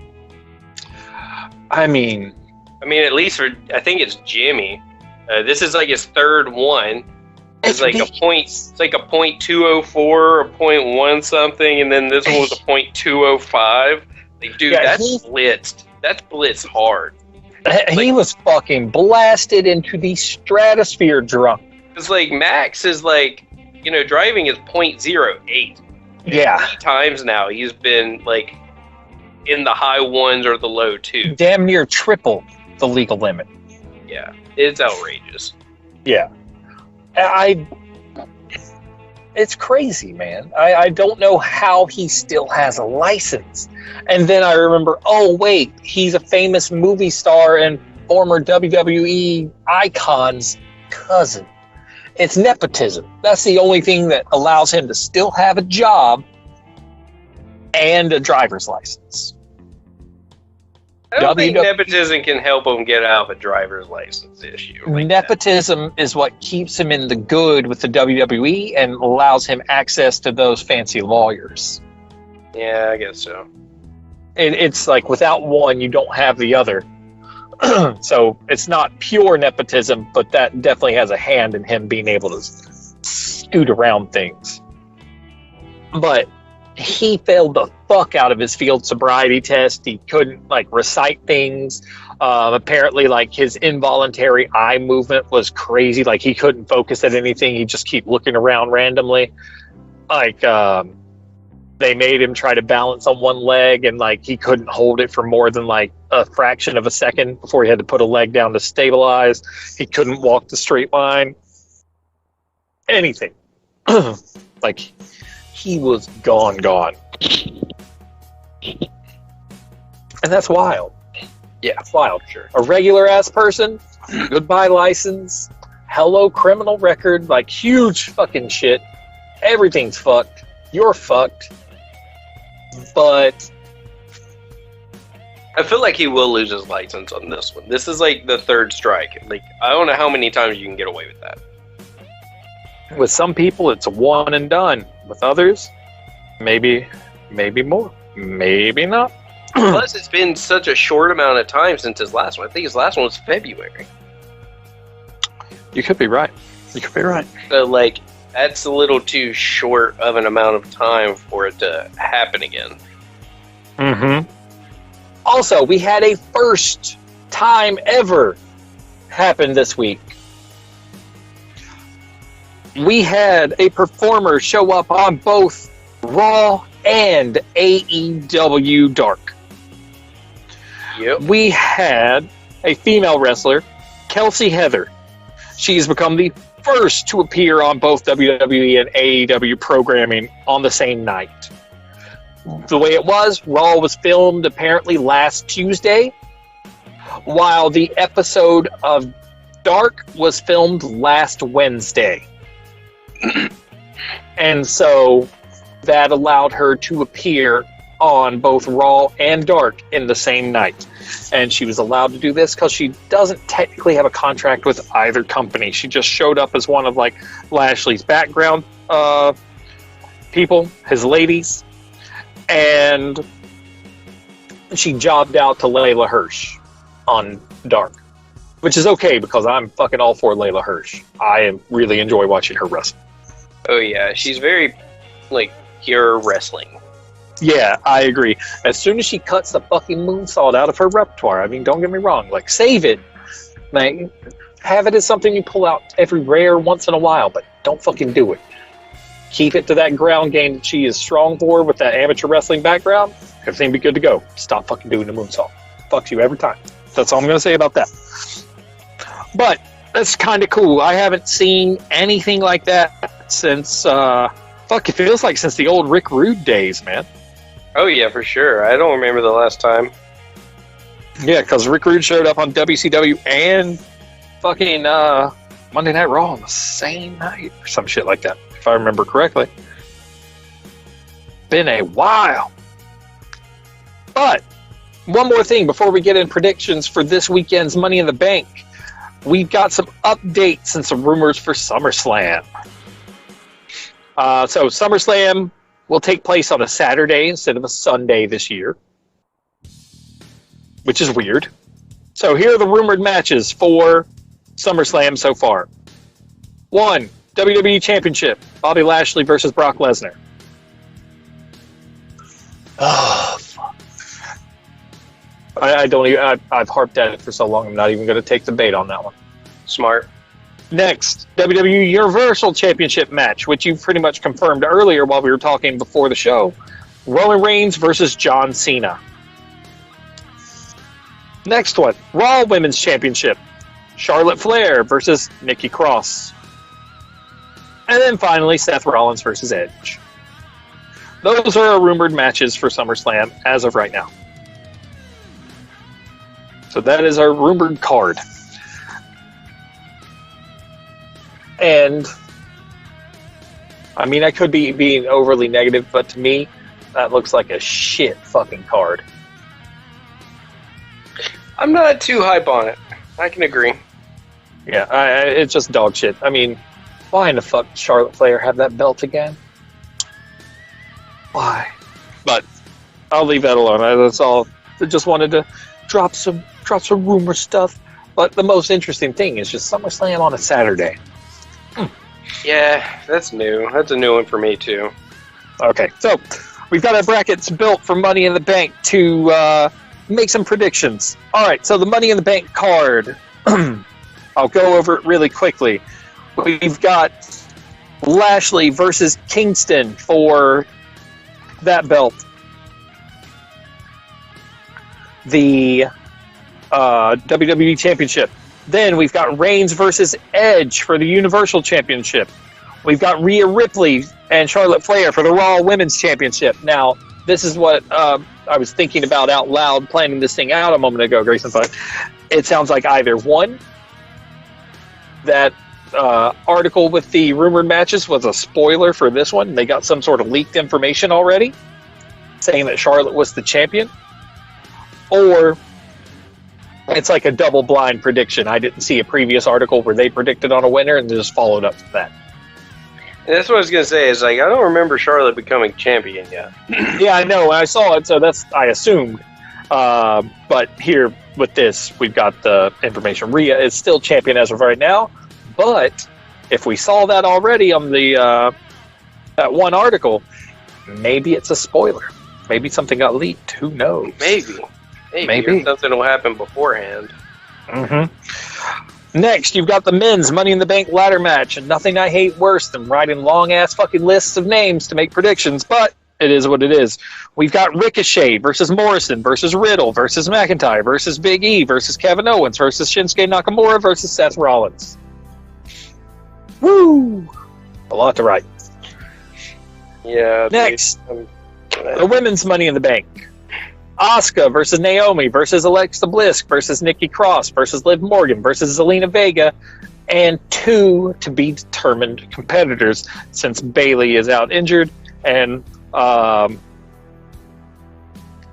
I mean, at least I think it's Jimmy. This is like his third one. It's like a point. It's like a .204, a .1 something, and then this one was a .205. Like, dude, that's blitzed. That's blitzed hard. He was fucking blasted into the stratosphere drunk. It's like Max is like, driving is .08. Yeah. 3 times now he's been like in the high 1s or the low 2. Damn near triple the legal limit. Yeah, it's outrageous. Yeah. It's crazy, man. I don't know how he still has a license. And then I remember, oh, wait, he's a famous movie star and former WWE icon's cousin. It's nepotism. That's the only thing that allows him to still have a job and a driver's license. I don't think nepotism can help him get out of a driver's license issue. Like nepotism is what keeps him in the good with the WWE and allows him access to those fancy lawyers. Yeah, I guess so. It's like without one, you don't have the other. So it's not pure nepotism, but that definitely has a hand in him being able to scoot around things. But he failed the fuck out of his field sobriety test. He couldn't recite things. Apparently, his involuntary eye movement was crazy. He couldn't focus at anything. He'd just keep looking around randomly. They made him try to balance on one leg, and he couldn't hold it for more than a fraction of a second before he had to put a leg down to stabilize. He couldn't walk the straight line. Anything. He was gone. And that's wild. Yeah, it's wild. Sure. A regular ass person, goodbye license, hello criminal record, huge fucking shit. Everything's fucked. You're fucked. But I feel like he will lose his license on this one. This is the third strike. I don't know how many times you can get away with that. With some people, it's a one and done. With others, maybe more. Maybe not. Plus, it's been such a short amount of time since his last one. I think his last one was February. You could be right. So, that's a little too short of an amount of time for it to happen again. Mm-hmm. Also, we had a first time ever happen this week. We had a performer show up on both Raw and AEW Dark. Yep. We had a female wrestler, Kelsey Heather. She's become the first to appear on both WWE and AEW programming on the same night. The way it was, Raw was filmed apparently last Tuesday, while the episode of Dark was filmed last Wednesday. And so that allowed her to appear on both Raw and Dark in the same night. And she was allowed to do this because she doesn't technically have a contract with either company. She just showed up as one of Lashley's background people, his ladies, and she jobbed out to Layla Hirsch on Dark, which is okay because I'm fucking all for Layla Hirsch. I really enjoy watching her wrestle. Oh yeah, she's very pure wrestling. Yeah, I agree. As soon as she cuts the fucking moonsault out of her repertoire, I mean, don't get me wrong, save it. Have it as something you pull out every rare once in a while, but don't fucking do it. Keep it to that ground game that she is strong for with that amateur wrestling background. Everything be good to go. Stop fucking doing the moonsault. Fucks you every time. That's all I'm going to say about that. But that's kind of cool. I haven't seen anything like that since, it feels like since the old Rick Rude days, man. Oh, yeah, for sure. I don't remember the last time. Yeah, because Rick Rude showed up on WCW and fucking Monday Night Raw on the same night or some shit like that, if I remember correctly. Been a while. But one more thing before we get in predictions for this weekend's Money in the Bank. We've got some updates and some rumors for SummerSlam. So SummerSlam will take place on a Saturday instead of a Sunday this year, which is weird. So here are the rumored matches for SummerSlam so far. 1, WWE Championship, Bobby Lashley versus Brock Lesnar. Oh, fuck. I've harped at it for so long, I'm not even going to take the bait on that one. Smart. Next, WWE Universal Championship match, which you pretty much confirmed earlier while we were talking before the show. Roman Reigns versus John Cena. Next one, Raw Women's Championship. Charlotte Flair versus Nikki Cross. And then finally, Seth Rollins versus Edge. Those are our rumored matches for SummerSlam as of right now. So that is our rumored card. And, I mean, I could be being overly negative, but to me, that looks like a shit fucking card. I'm not too hype on it. I can agree. Yeah, it's just dog shit. I mean, why in the fuck did Charlotte Flair have that belt again? Why? But I'll leave that alone. That's all. I just wanted to drop some rumor stuff. But the most interesting thing is just SummerSlam on a Saturday. Yeah, that's new. That's a new one for me, too. Okay, so we've got our brackets built for Money in the Bank to make some predictions. All right, so the Money in the Bank card. I'll go over it really quickly. We've got Lashley versus Kingston for that belt. The WWE Championship. Then we've got Reigns versus Edge for the Universal Championship. We've got Rhea Ripley and Charlotte Flair for the Raw Women's Championship. Now, this is what I was thinking about out loud, planning this thing out a moment ago, Grayson, but it sounds like either one, that article with the rumored matches was a spoiler for this one. They got some sort of leaked information already saying that Charlotte was the champion. Or it's like a double blind prediction. I didn't see a previous article where they predicted on a winner and just followed up to that. And that's what I was going to say. Is like, I don't remember Charlotte becoming champion yet. Yeah, I know. I saw it, so that's I assumed. But here with this, we've got the information. Rhea is still champion as of right now. But if we saw that already on the that one article, maybe it's a spoiler. Maybe something got leaked. Who knows? Maybe. Or something will happen beforehand. Mm-hmm. Next, you've got the men's Money in the Bank ladder match, and nothing I hate worse than writing long-ass fucking lists of names to make predictions, but it is what it is. We've got Ricochet versus Morrison versus Riddle versus McIntyre versus Big E versus Kevin Owens versus Shinsuke Nakamura versus Seth Rollins. Woo! A lot to write. Yeah. Next, the women's Money in the Bank. Asuka versus Naomi versus Alexa Bliss versus Nikki Cross versus Liv Morgan versus Zelina Vega, and 2 to be determined competitors since Bayley is out injured and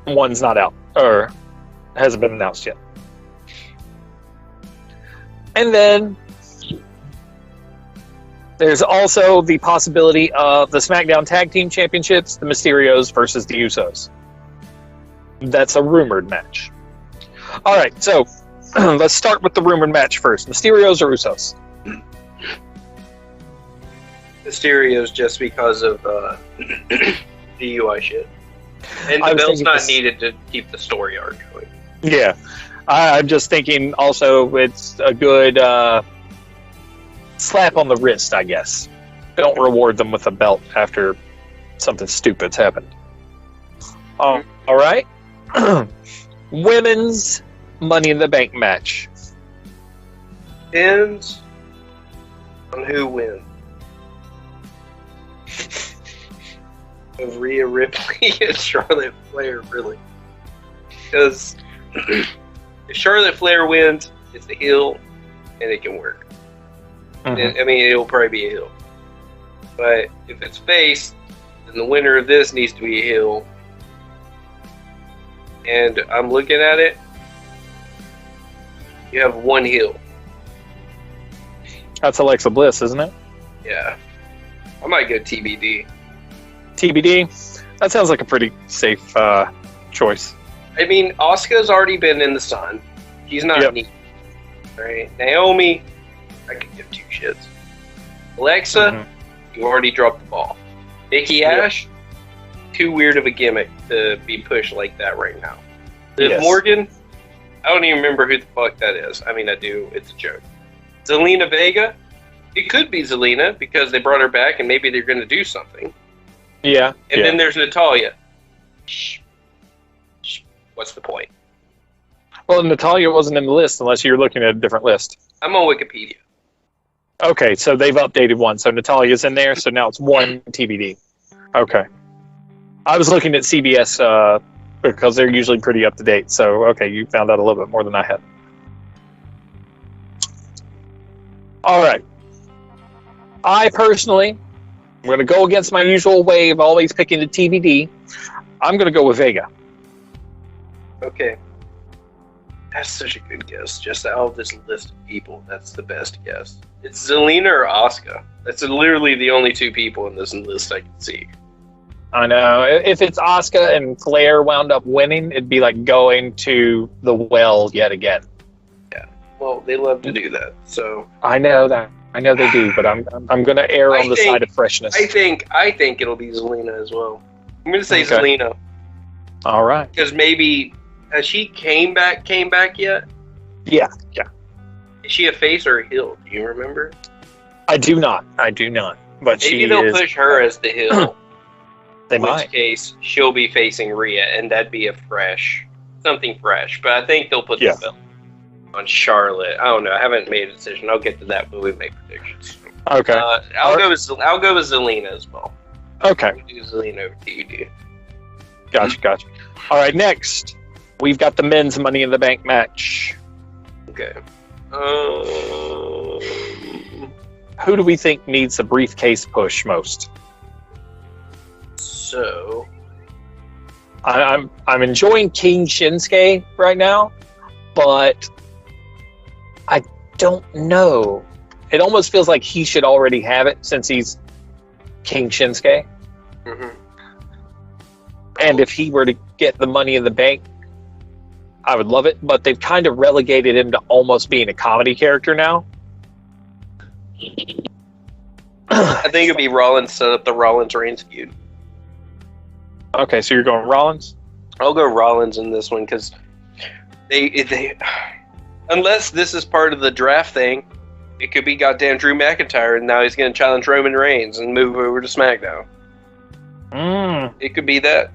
one's not out or hasn't been announced yet. And then there's also the possibility of the SmackDown Tag Team Championships, the Mysterios versus the Usos. That's a rumored match. All right, so let's start with the rumored match first. Mysterios or Usos? Mysterios just because of DUI shit. And the belt's not needed to keep the story arc going. Yeah. I'm just thinking also it's a good slap on the wrist, I guess. Don't reward them with a belt after something stupid's happened. All right. Women's Money in the Bank match. Depends on who wins. Of Rhea Ripley and Charlotte Flair, really. Because if Charlotte Flair wins, it's a heel, and it can work. Mm-hmm. I mean, it'll probably be a heel. But if it's face, then the winner of this needs to be a heel. And I'm looking at it. You have one heel. That's Alexa Bliss, isn't it? Yeah. I might go TBD. TBD? That sounds like a pretty safe choice. I mean, Asuka's already been in the sun. She's not neat. Right? Naomi, I could give 2 shits. Alexa, you already dropped the ball. Nikki Ash, too weird of a gimmick to be pushed like that right now. Liv Morgan, I don't even remember who the fuck that is. I mean, I do. It's a joke. Zelina Vega, it could be Zelina because they brought her back and maybe they're going to do something. Yeah. And then there's Natalya. What's the point? Well, Natalya wasn't in the list unless you're looking at a different list. I'm on Wikipedia. Okay, so they've updated one. So Natalia's in there, so now it's one TBD. Okay. I was looking at CBS because they're usually pretty up to date. So, okay, you found out a little bit more than I had. All right. I personally, I'm going to go against my usual way of always picking the TBD. I'm going to go with Vega. Okay. That's such a good guess. Just out of this list of people, that's the best guess. It's Zelina or Asuka. That's literally the only two people in this list I can see. I know. If it's Asuka and Flair wound up winning, it'd be like going to the well yet again. Yeah. Well, they love to do that. So I know that. I know they do, but I'm going to err on the side of freshness. I think it'll be Zelina as well. I'm going to say Zelina. All right. Because maybe has she came back yet? Yeah. Is she a face or a heel? Do you remember? I do not. But maybe they'll push her as the heel. They in might. which case, she'll be facing Rhea, and that'd be something fresh. But I think they'll put the belt on Charlotte. I don't know. I haven't made a decision. I'll get to that when we make predictions. Okay. I'll go with Zelina as well. Okay. We'll do Zelina over TUD. Gotcha. All right, next we've got the men's Money in the Bank match. Okay. Who do we think needs the briefcase push most? So, I'm enjoying King Shinsuke right now, but I don't know. It almost feels like he should already have it since he's King Shinsuke. Mm-hmm. And if he were to get the Money in the Bank, I would love it. But they've kind of relegated him to almost being a comedy character now. I think it'd be Rollins set up the Rollins Reigns feud. Okay, so you're going Rollins? I'll go Rollins in this one because they unless this is part of the draft thing, it could be goddamn Drew McIntyre, and now he's going to challenge Roman Reigns and move over to SmackDown. It could be that.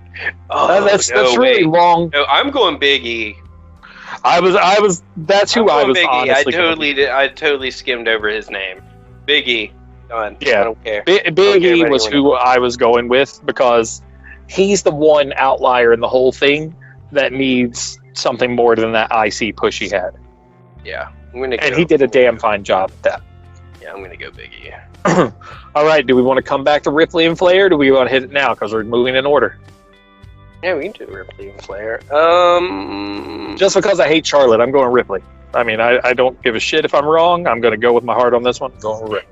Oh, that's really long. No, I'm going Big E. I was. That's who I was. Big E. Honestly, I totally skimmed over his name. Big E. Done. Yeah, I don't care. Big E was who I was going with because he's the one outlier in the whole thing that needs something more than that IC push he had. Yeah, he did a damn fine job at that. Yeah, I'm gonna go Big E. All right, do we want to come back to Ripley and Flair? Or do we want to hit it now because we're moving in order? Yeah, we can do Ripley and Flair. Just because I hate Charlotte, I'm going Ripley. I mean, I don't give a shit if I'm wrong. I'm going to go with my heart on this one. I'm going Ripley.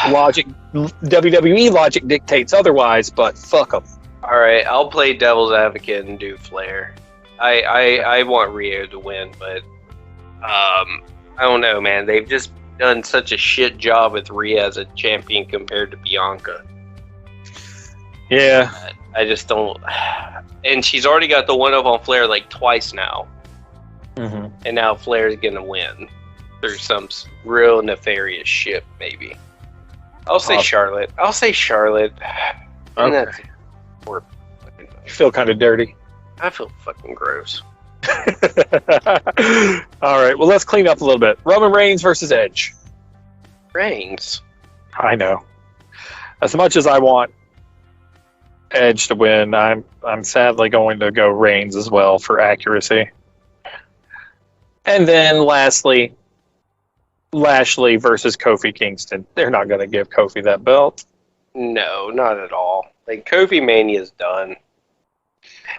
Logic, WWE logic dictates otherwise, but fuck them. All right, I'll play devil's advocate and do Flair. I want Rio to win, but I don't know, man. They've just done such a shit job with Rhea as a champion compared to Bianca. Yeah. I just don't. And she's already got the one-up on Flair like twice now. Mm-hmm. And now Flair's going to win through some real nefarious shit, maybe. I'll say Charlotte. Okay. You feel kind of dirty. I feel fucking gross. All right, well, let's clean up a little bit. Roman Reigns versus Edge. Reigns? I know. As much as I want Edge to win, I'm sadly going to go Reigns as well for accuracy. And then lastly, Lashley versus Kofi Kingston. They're not going to give Kofi that belt. No, not at all. Like, Kofi Mania's done.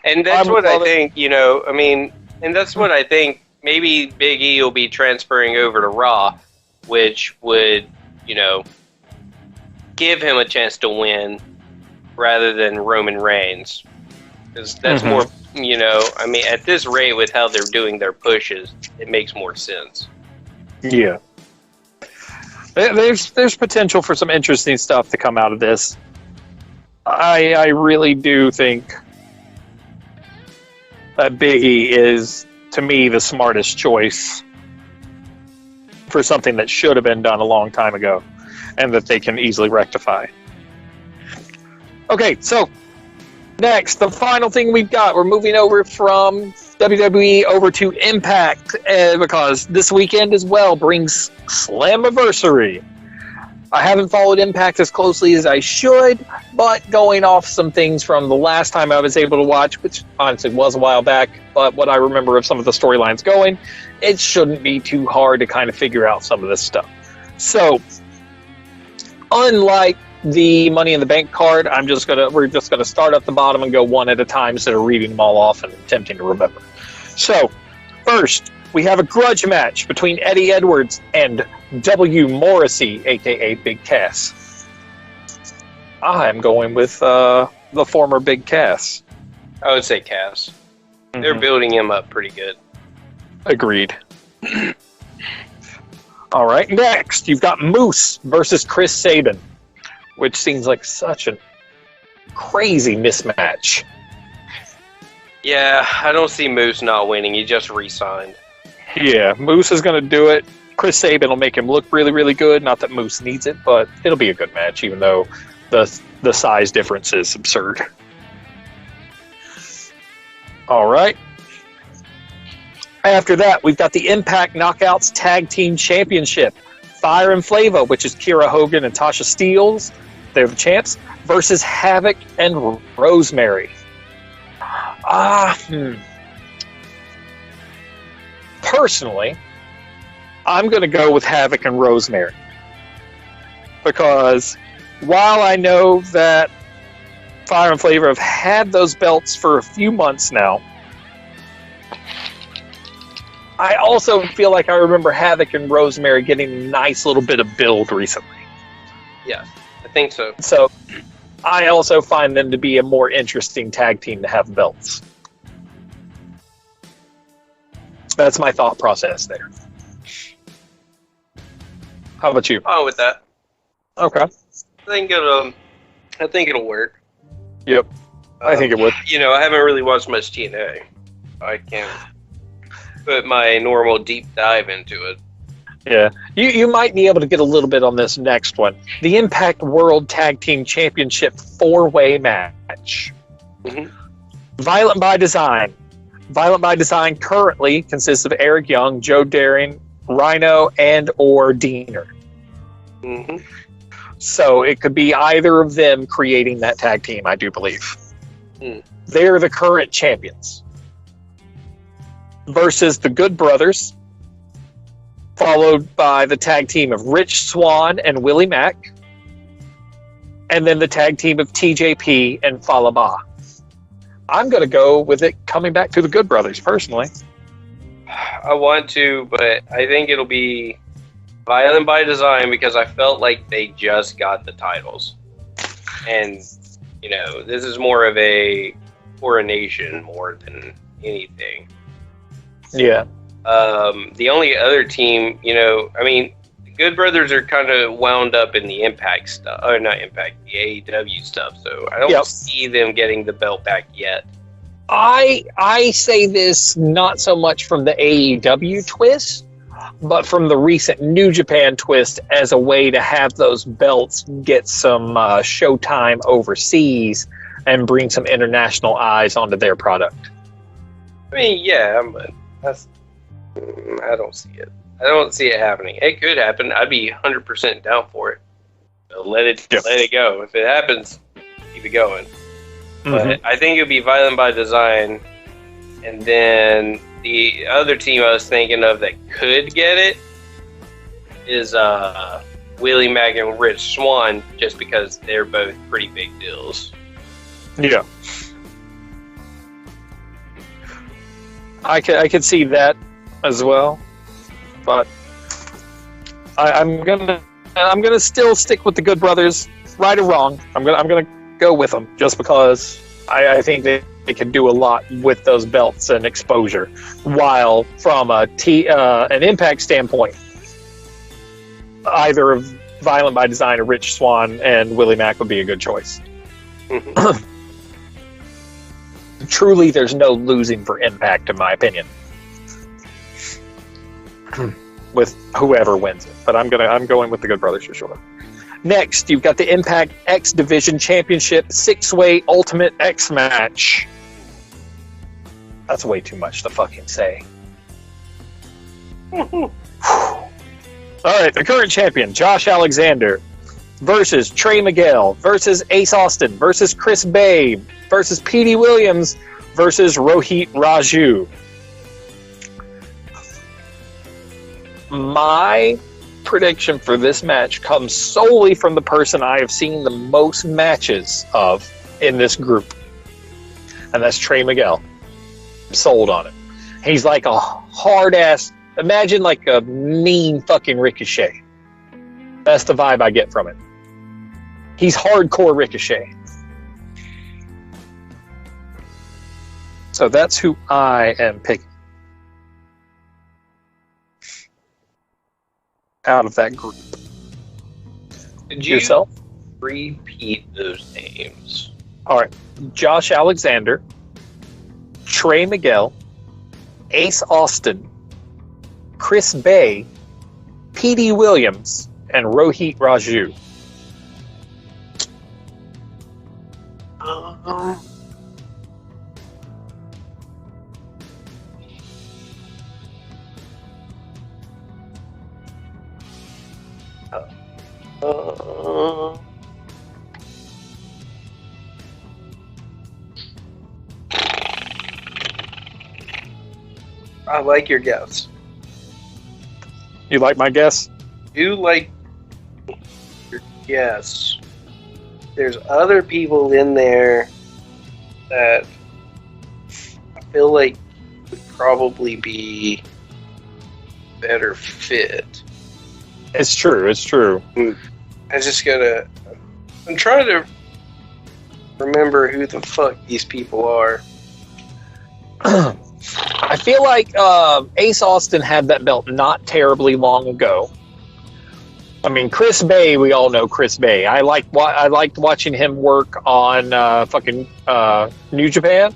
And that's what I think, and that's what I think maybe Big E will be transferring over to Raw, which would, give him a chance to win rather than Roman Reigns. Because that's more, at this rate with how they're doing their pushes, it makes more sense. Yeah. There's potential for some interesting stuff to come out of this. I really do think that Big E is, to me, the smartest choice for something that should have been done a long time ago and that they can easily rectify. Okay, so next, the final thing we've got, we're moving over from WWE over to Impact because this weekend as well brings Slammiversary. I haven't followed Impact as closely as I should, but going off some things from the last time I was able to watch, which honestly was a while back, but what I remember of some of the storylines going, it shouldn't be too hard to kind of figure out some of this stuff. So, unlike the Money in the Bank card, we're just gonna start at the bottom and go one at a time instead of reading them all off and attempting to remember. So, first, we have a grudge match between Eddie Edwards and W. Morrissey, aka Big Cass. I'm going with the former Big Cass. I would say Cass. Mm-hmm. They're building him up pretty good. Agreed. All right, next, you've got Moose versus Chris Sabin, which seems like such a crazy mismatch. Yeah, I don't see Moose not winning. He just re-signed. Yeah, Moose is going to do it. Chris Sabin will make him look really, really good. Not that Moose needs it, but it'll be a good match, even though the size difference is absurd. All right. After that, we've got the Impact Knockouts Tag Team Championship. Fire and Flava, which is Kira Hogan and Tasha Steelz, they're the champs, versus Havoc and Rosemary. Personally, I'm going to go with Havoc and Rosemary. Because while I know that Fire and Flava have had those belts for a few months now, I also feel like I remember Havoc and Rosemary getting a nice little bit of build recently. Yeah, I think so. So I also find them to be a more interesting tag team to have belts. That's my thought process there. How about you? Oh, with that. Okay. I think it'll work. Yep. I think it would. I haven't really watched much TNA. I can't put my normal deep dive into it. Yeah. You might be able to get a little bit on this next one. The Impact World Tag Team Championship 4-way match. Mm-hmm. Violent by Design. Violent by Design currently consists of Eric Young, Joe Daring, Rhino, and or Diener. Mm-hmm. So it could be either of them creating that tag team, I do believe. Mm. They're the current champions. Versus the Good Brothers, followed by the tag team of Rich Swann and Willie Mack, and then the tag team of TJP and Falaba. I'm going to go with it coming back to the Good Brothers, personally. I want to, but I think it'll be Violent by Design because I felt like they just got the titles. And, this is more of a coronation more than anything. Yeah. The only other team, the Good Brothers are kind of wound up in the Impact stuff, or not Impact, the AEW stuff. So I don't see them getting the belt back yet. I say this not so much from the AEW twist, but from the recent New Japan twist as a way to have those belts get some showtime overseas and bring some international eyes onto their product. Yeah, but I don't see it. I don't see it happening. It could happen. I'd be 100% down for it. So let it go. If it happens, keep it going. Mm-hmm. But I think it would be Violent by Design. And then the other team I was thinking of that could get it is Willie Mack and Rich Swann, just because they're both pretty big deals. Yeah. I could see that as well, but I'm gonna still stick with the Good Brothers, right or wrong. I'm gonna go with them just because I think they can do a lot with those belts and exposure. While from an Impact standpoint, either of Violent by Design or Rich Swann and Willie Mack would be a good choice. Mm-hmm. Truly, there's no losing for Impact, in my opinion, with whoever wins it. But I'm going with the Good Brothers for sure. Next, you've got the Impact X Division Championship 6-way Ultimate X match. That's way too much to fucking say. All right, the current champion, Josh Alexander, versus Trey Miguel, versus Ace Austin, versus Chris Bay, versus Petey Williams, versus Rohit Raju. My prediction for this match comes solely from the person I have seen the most matches of in this group, and that's Trey Miguel. I'm sold on it. He's like a hard-ass, imagine like a mean fucking Ricochet. That's the vibe I get from it. He's hardcore Ricochet. So that's who I am picking out of that group. Did you Yourself? repeat those names? All right. Josh Alexander, Trey Miguel, Ace Austin, Chris Bay, Petey Williams, and Rohit Raju. I like your guess. You like my guess? You like your guess. There's other people in there that I feel like would probably be better fit. It's true. It's true. I just gotta. I'm trying to remember who the fuck these people are. I feel like Ace Austin had that belt not terribly long ago. I mean, Chris Bay, we all know Chris Bay. I liked watching him work on New Japan.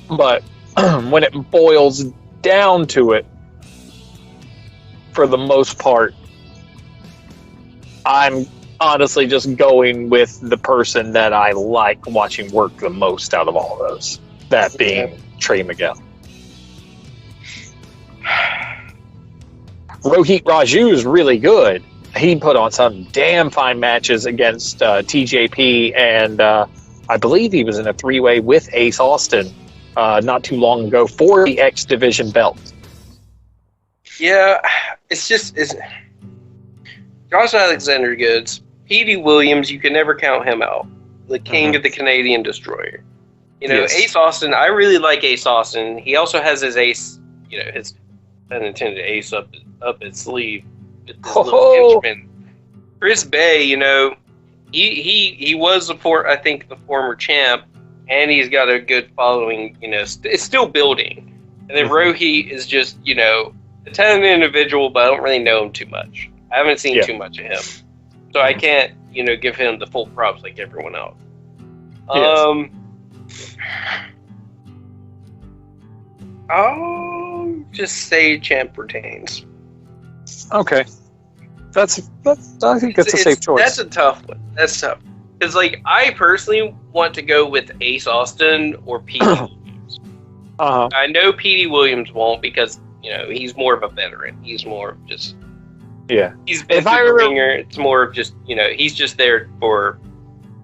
But when it boils down to it, for the most part, I'm honestly just going with the person that I like watching work the most out of all of those. That being Trey Miguel. Rohit Raju is really good. He put on some damn fine matches against TJP, and I believe he was in a three-way with Ace Austin not too long ago for the X Division belt. Yeah, it's Josh Alexander goods. Petey Williams, you can never count him out. The king of the Canadian Destroyer. You know, Yes. Ace Austin, I really like Ace Austin. He also has his ace, his unintended ace up his sleeve. With this little henchman. Chris Bay, he was the former champ, and he's got a good following, it's still building. And then Rohit is just, a talented individual, but I don't really know him too much. I haven't seen too much of him. So I can't, give him the full props like everyone else. Yes. I'll just say champ retains. Okay. I think that's a safe choice. That's a tough one. That's tough. Because, I personally want to go with Ace Austin or Petey Williams. I know Petey Williams won't because, he's more of a veteran. He's more of just... Yeah. He's been through the ringer. It's more of just, he's just there for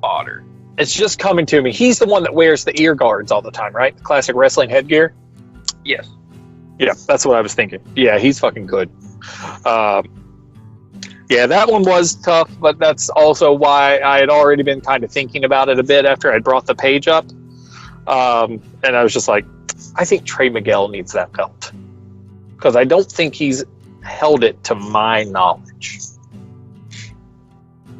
fodder. It's just coming to me. He's the one that wears the ear guards all the time, right? The classic wrestling headgear? Yes. Yeah, that's what I was thinking. Yeah, he's fucking good. Yeah, that one was tough, but that's also why I had already been kind of thinking about it a bit after I brought the page up. And I was just like, I think Trey Miguel needs that belt. Because I don't think he's held it to my knowledge.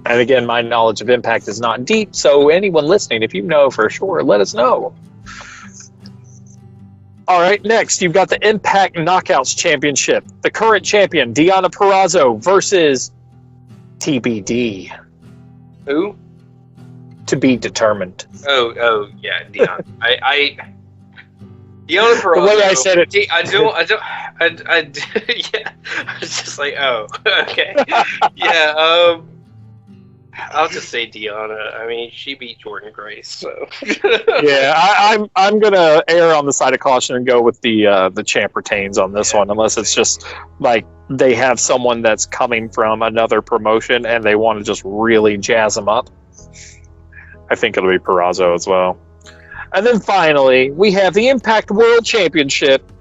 And again, my knowledge of Impact is not deep, so anyone listening, if you know for sure, let us know. All right, next, you've got the Impact Knockouts Championship. The current champion, Deonna Purrazzo, versus TBD. Who? To be determined. Oh, yeah, Deonna. Deonna Purrazzo. The way I said it. Yeah. I was just like, oh, okay. Yeah, I'll just say Deanna. I mean, she beat Jordan Grace, so. Yeah, I'm gonna err on the side of caution and go with the champ retains on this one, unless it's just like they have someone that's coming from another promotion and they want to just really jazz them up. I think it'll be Purrazzo as well. And then finally, we have the Impact World Championship: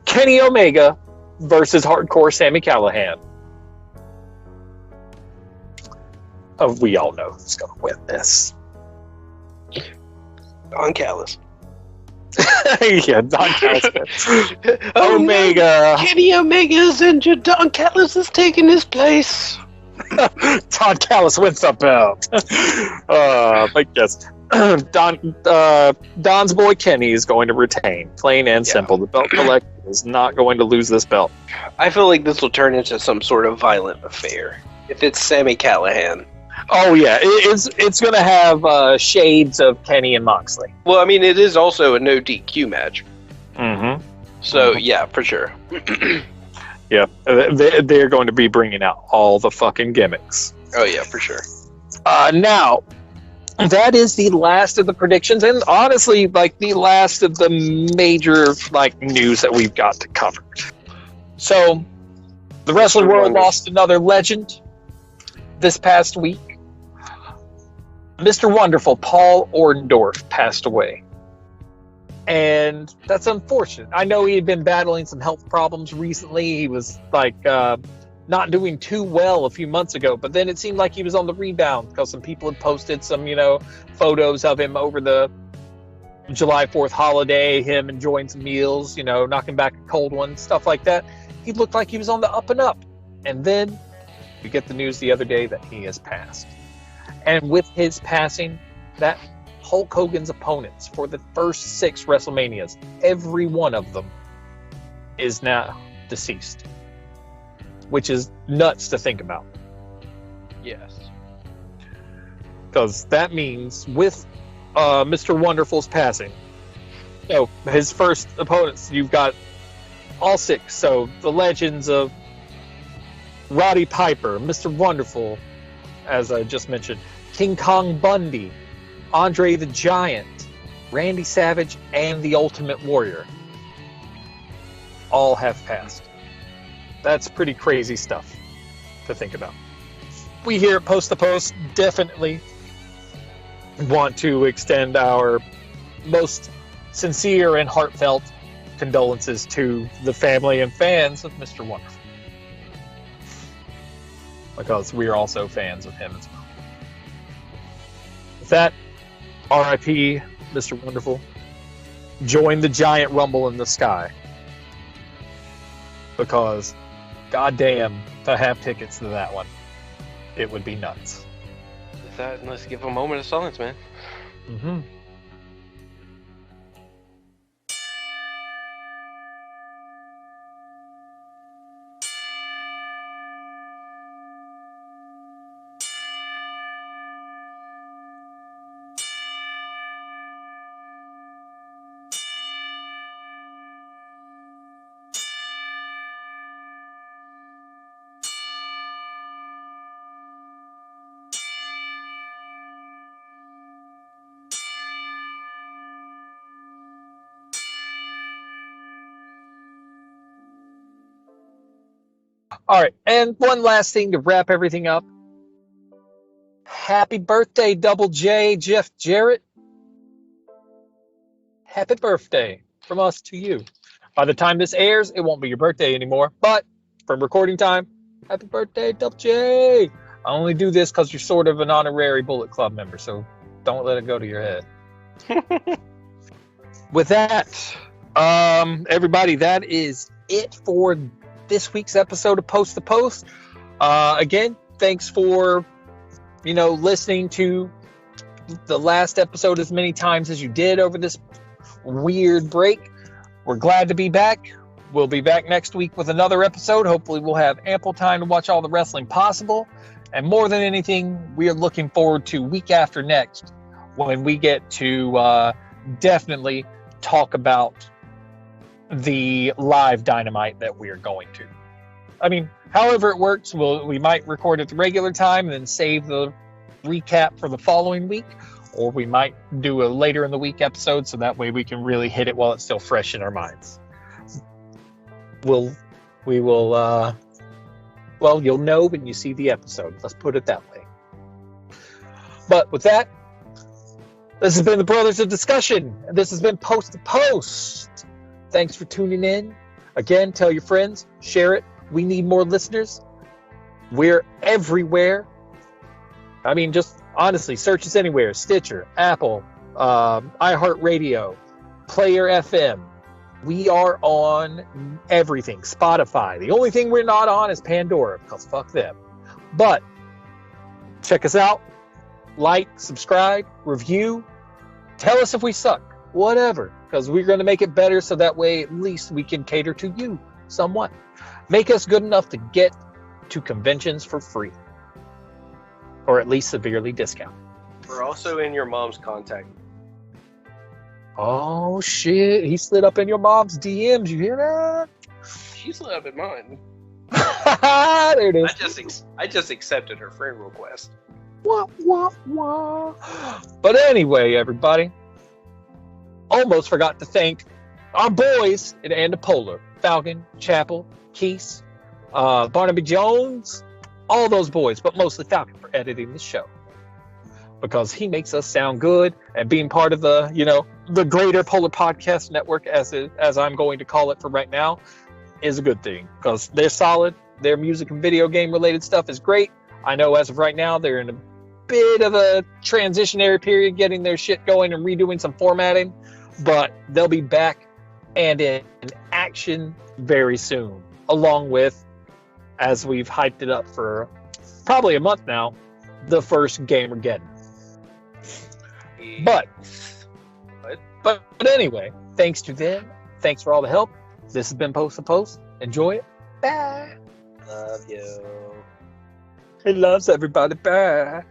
Kenny Omega versus Hardcore Sami Callihan. We all know who's going to win this. Don Callis. Yeah, Don Callis. Oh, Omega. No. Kenny Omega's injured. Don Callis is taking his place. Don Callis wins the belt. But yes, Don's boy Kenny is going to retain. Plain and simple. The belt collector is not going to lose this belt. I feel like this will turn into some sort of violent affair if it's Sami Callihan. Oh yeah, it's going to have shades of Kenny and Moxley. Well, I mean, it is also a no DQ match. Mm-hmm. So yeah, for sure. Yeah, they're going to be bringing out all the fucking gimmicks. Oh yeah, for sure. Now, that is the last of the predictions, and honestly, like the last of the major news that we've got to cover. So, the wrestling world lost another legend this past week. Mr. Wonderful Paul Orndorff passed away. And that's unfortunate. I know he had been battling some health problems recently. He was not doing too well a few months ago, but then it seemed like he was on the rebound because some people had posted some, photos of him over the July 4th holiday, him enjoying some meals, knocking back a cold one, stuff like that. He looked like he was on the up and up. And then we get the news the other day that he has passed. And with his passing, that Hulk Hogan's opponents for the first 6 WrestleManias, every one of them is now deceased, which is nuts to think about. Yes. Because that means with Mr. Wonderful's passing, his first opponents, you've got all 6. So the legends of Roddy Piper, Mr. Wonderful, as I just mentioned, King Kong Bundy, Andre the Giant, Randy Savage, and the Ultimate Warrior all have passed. That's pretty crazy stuff to think about. We here at Post to Post definitely want to extend our most sincere and heartfelt condolences to the family and fans of Mr. Wonderful, because we are also fans of him as well. With that, R.I.P. Mr. Wonderful. Join the giant rumble in the sky. Because, goddamn, to have tickets to that one, it would be nuts. With that, let's give a moment of silence, man. Mm-hmm. All right, and one last thing to wrap everything up. Happy birthday, Double J, Jeff Jarrett. Happy birthday from us to you. By the time this airs, it won't be your birthday anymore, but from recording time, happy birthday, Double J. I only do this because you're sort of an honorary Bullet Club member, so don't let it go to your head. With that, everybody, that is it for this week's episode of Post to Post. Again, thanks for listening to the last episode as many times as you did over this weird break. We're glad to be back. We'll be back next week with another episode. Hopefully we'll have ample time to watch all the wrestling possible. And more than anything, we are looking forward to week after next, when we get to definitely talk about the live Dynamite that we are going to. I mean, however it works, we might record at the regular time and then save the recap for the following week, or we might do a later in the week episode so that way we can really hit it while it's still fresh in our minds. We will, well, you'll know when you see the episode. Let's put it that way. But with that, this has been the Brothers of Discussion. This has been Post to Post. Thanks for tuning in. Again, tell your friends, share it. We need more listeners. We're everywhere. I mean, just honestly, search us anywhere. Stitcher, Apple, iHeartRadio, Player FM. We are on everything. Spotify. The only thing we're not on is Pandora, because fuck them. But check us out. Like, subscribe, review. Tell us if we suck. Whatever. Because we're going to make it better so that way at least we can cater to you somewhat. Make us good enough to get to conventions for free. Or at least severely discounted. We're also in your mom's contact. Oh shit, he slid up in your mom's DMs, you hear that? She slid up in mine. There it is. I just accepted her friend request. Wah, wah, wah. But anyway, everybody, almost forgot to thank our boys at Antipolar, Falcon, Chapel, Keese, Barnaby Jones, all those boys, but mostly Falcon for editing the show. Because he makes us sound good, and being part of the, the greater Polar Podcast Network, as I'm going to call it for right now, is a good thing. Because they're solid. Their music and video game related stuff is great. I know as of right now, they're in a bit of a transitionary period, getting their shit going and redoing some formatting. But they'll be back and in action very soon. Along with, as we've hyped it up for probably a month now, the first Gamergeddon. But anyway, thanks to them. Thanks for all the help. This has been Post to Post. Enjoy it. Bye. Love you. He loves everybody. Bye.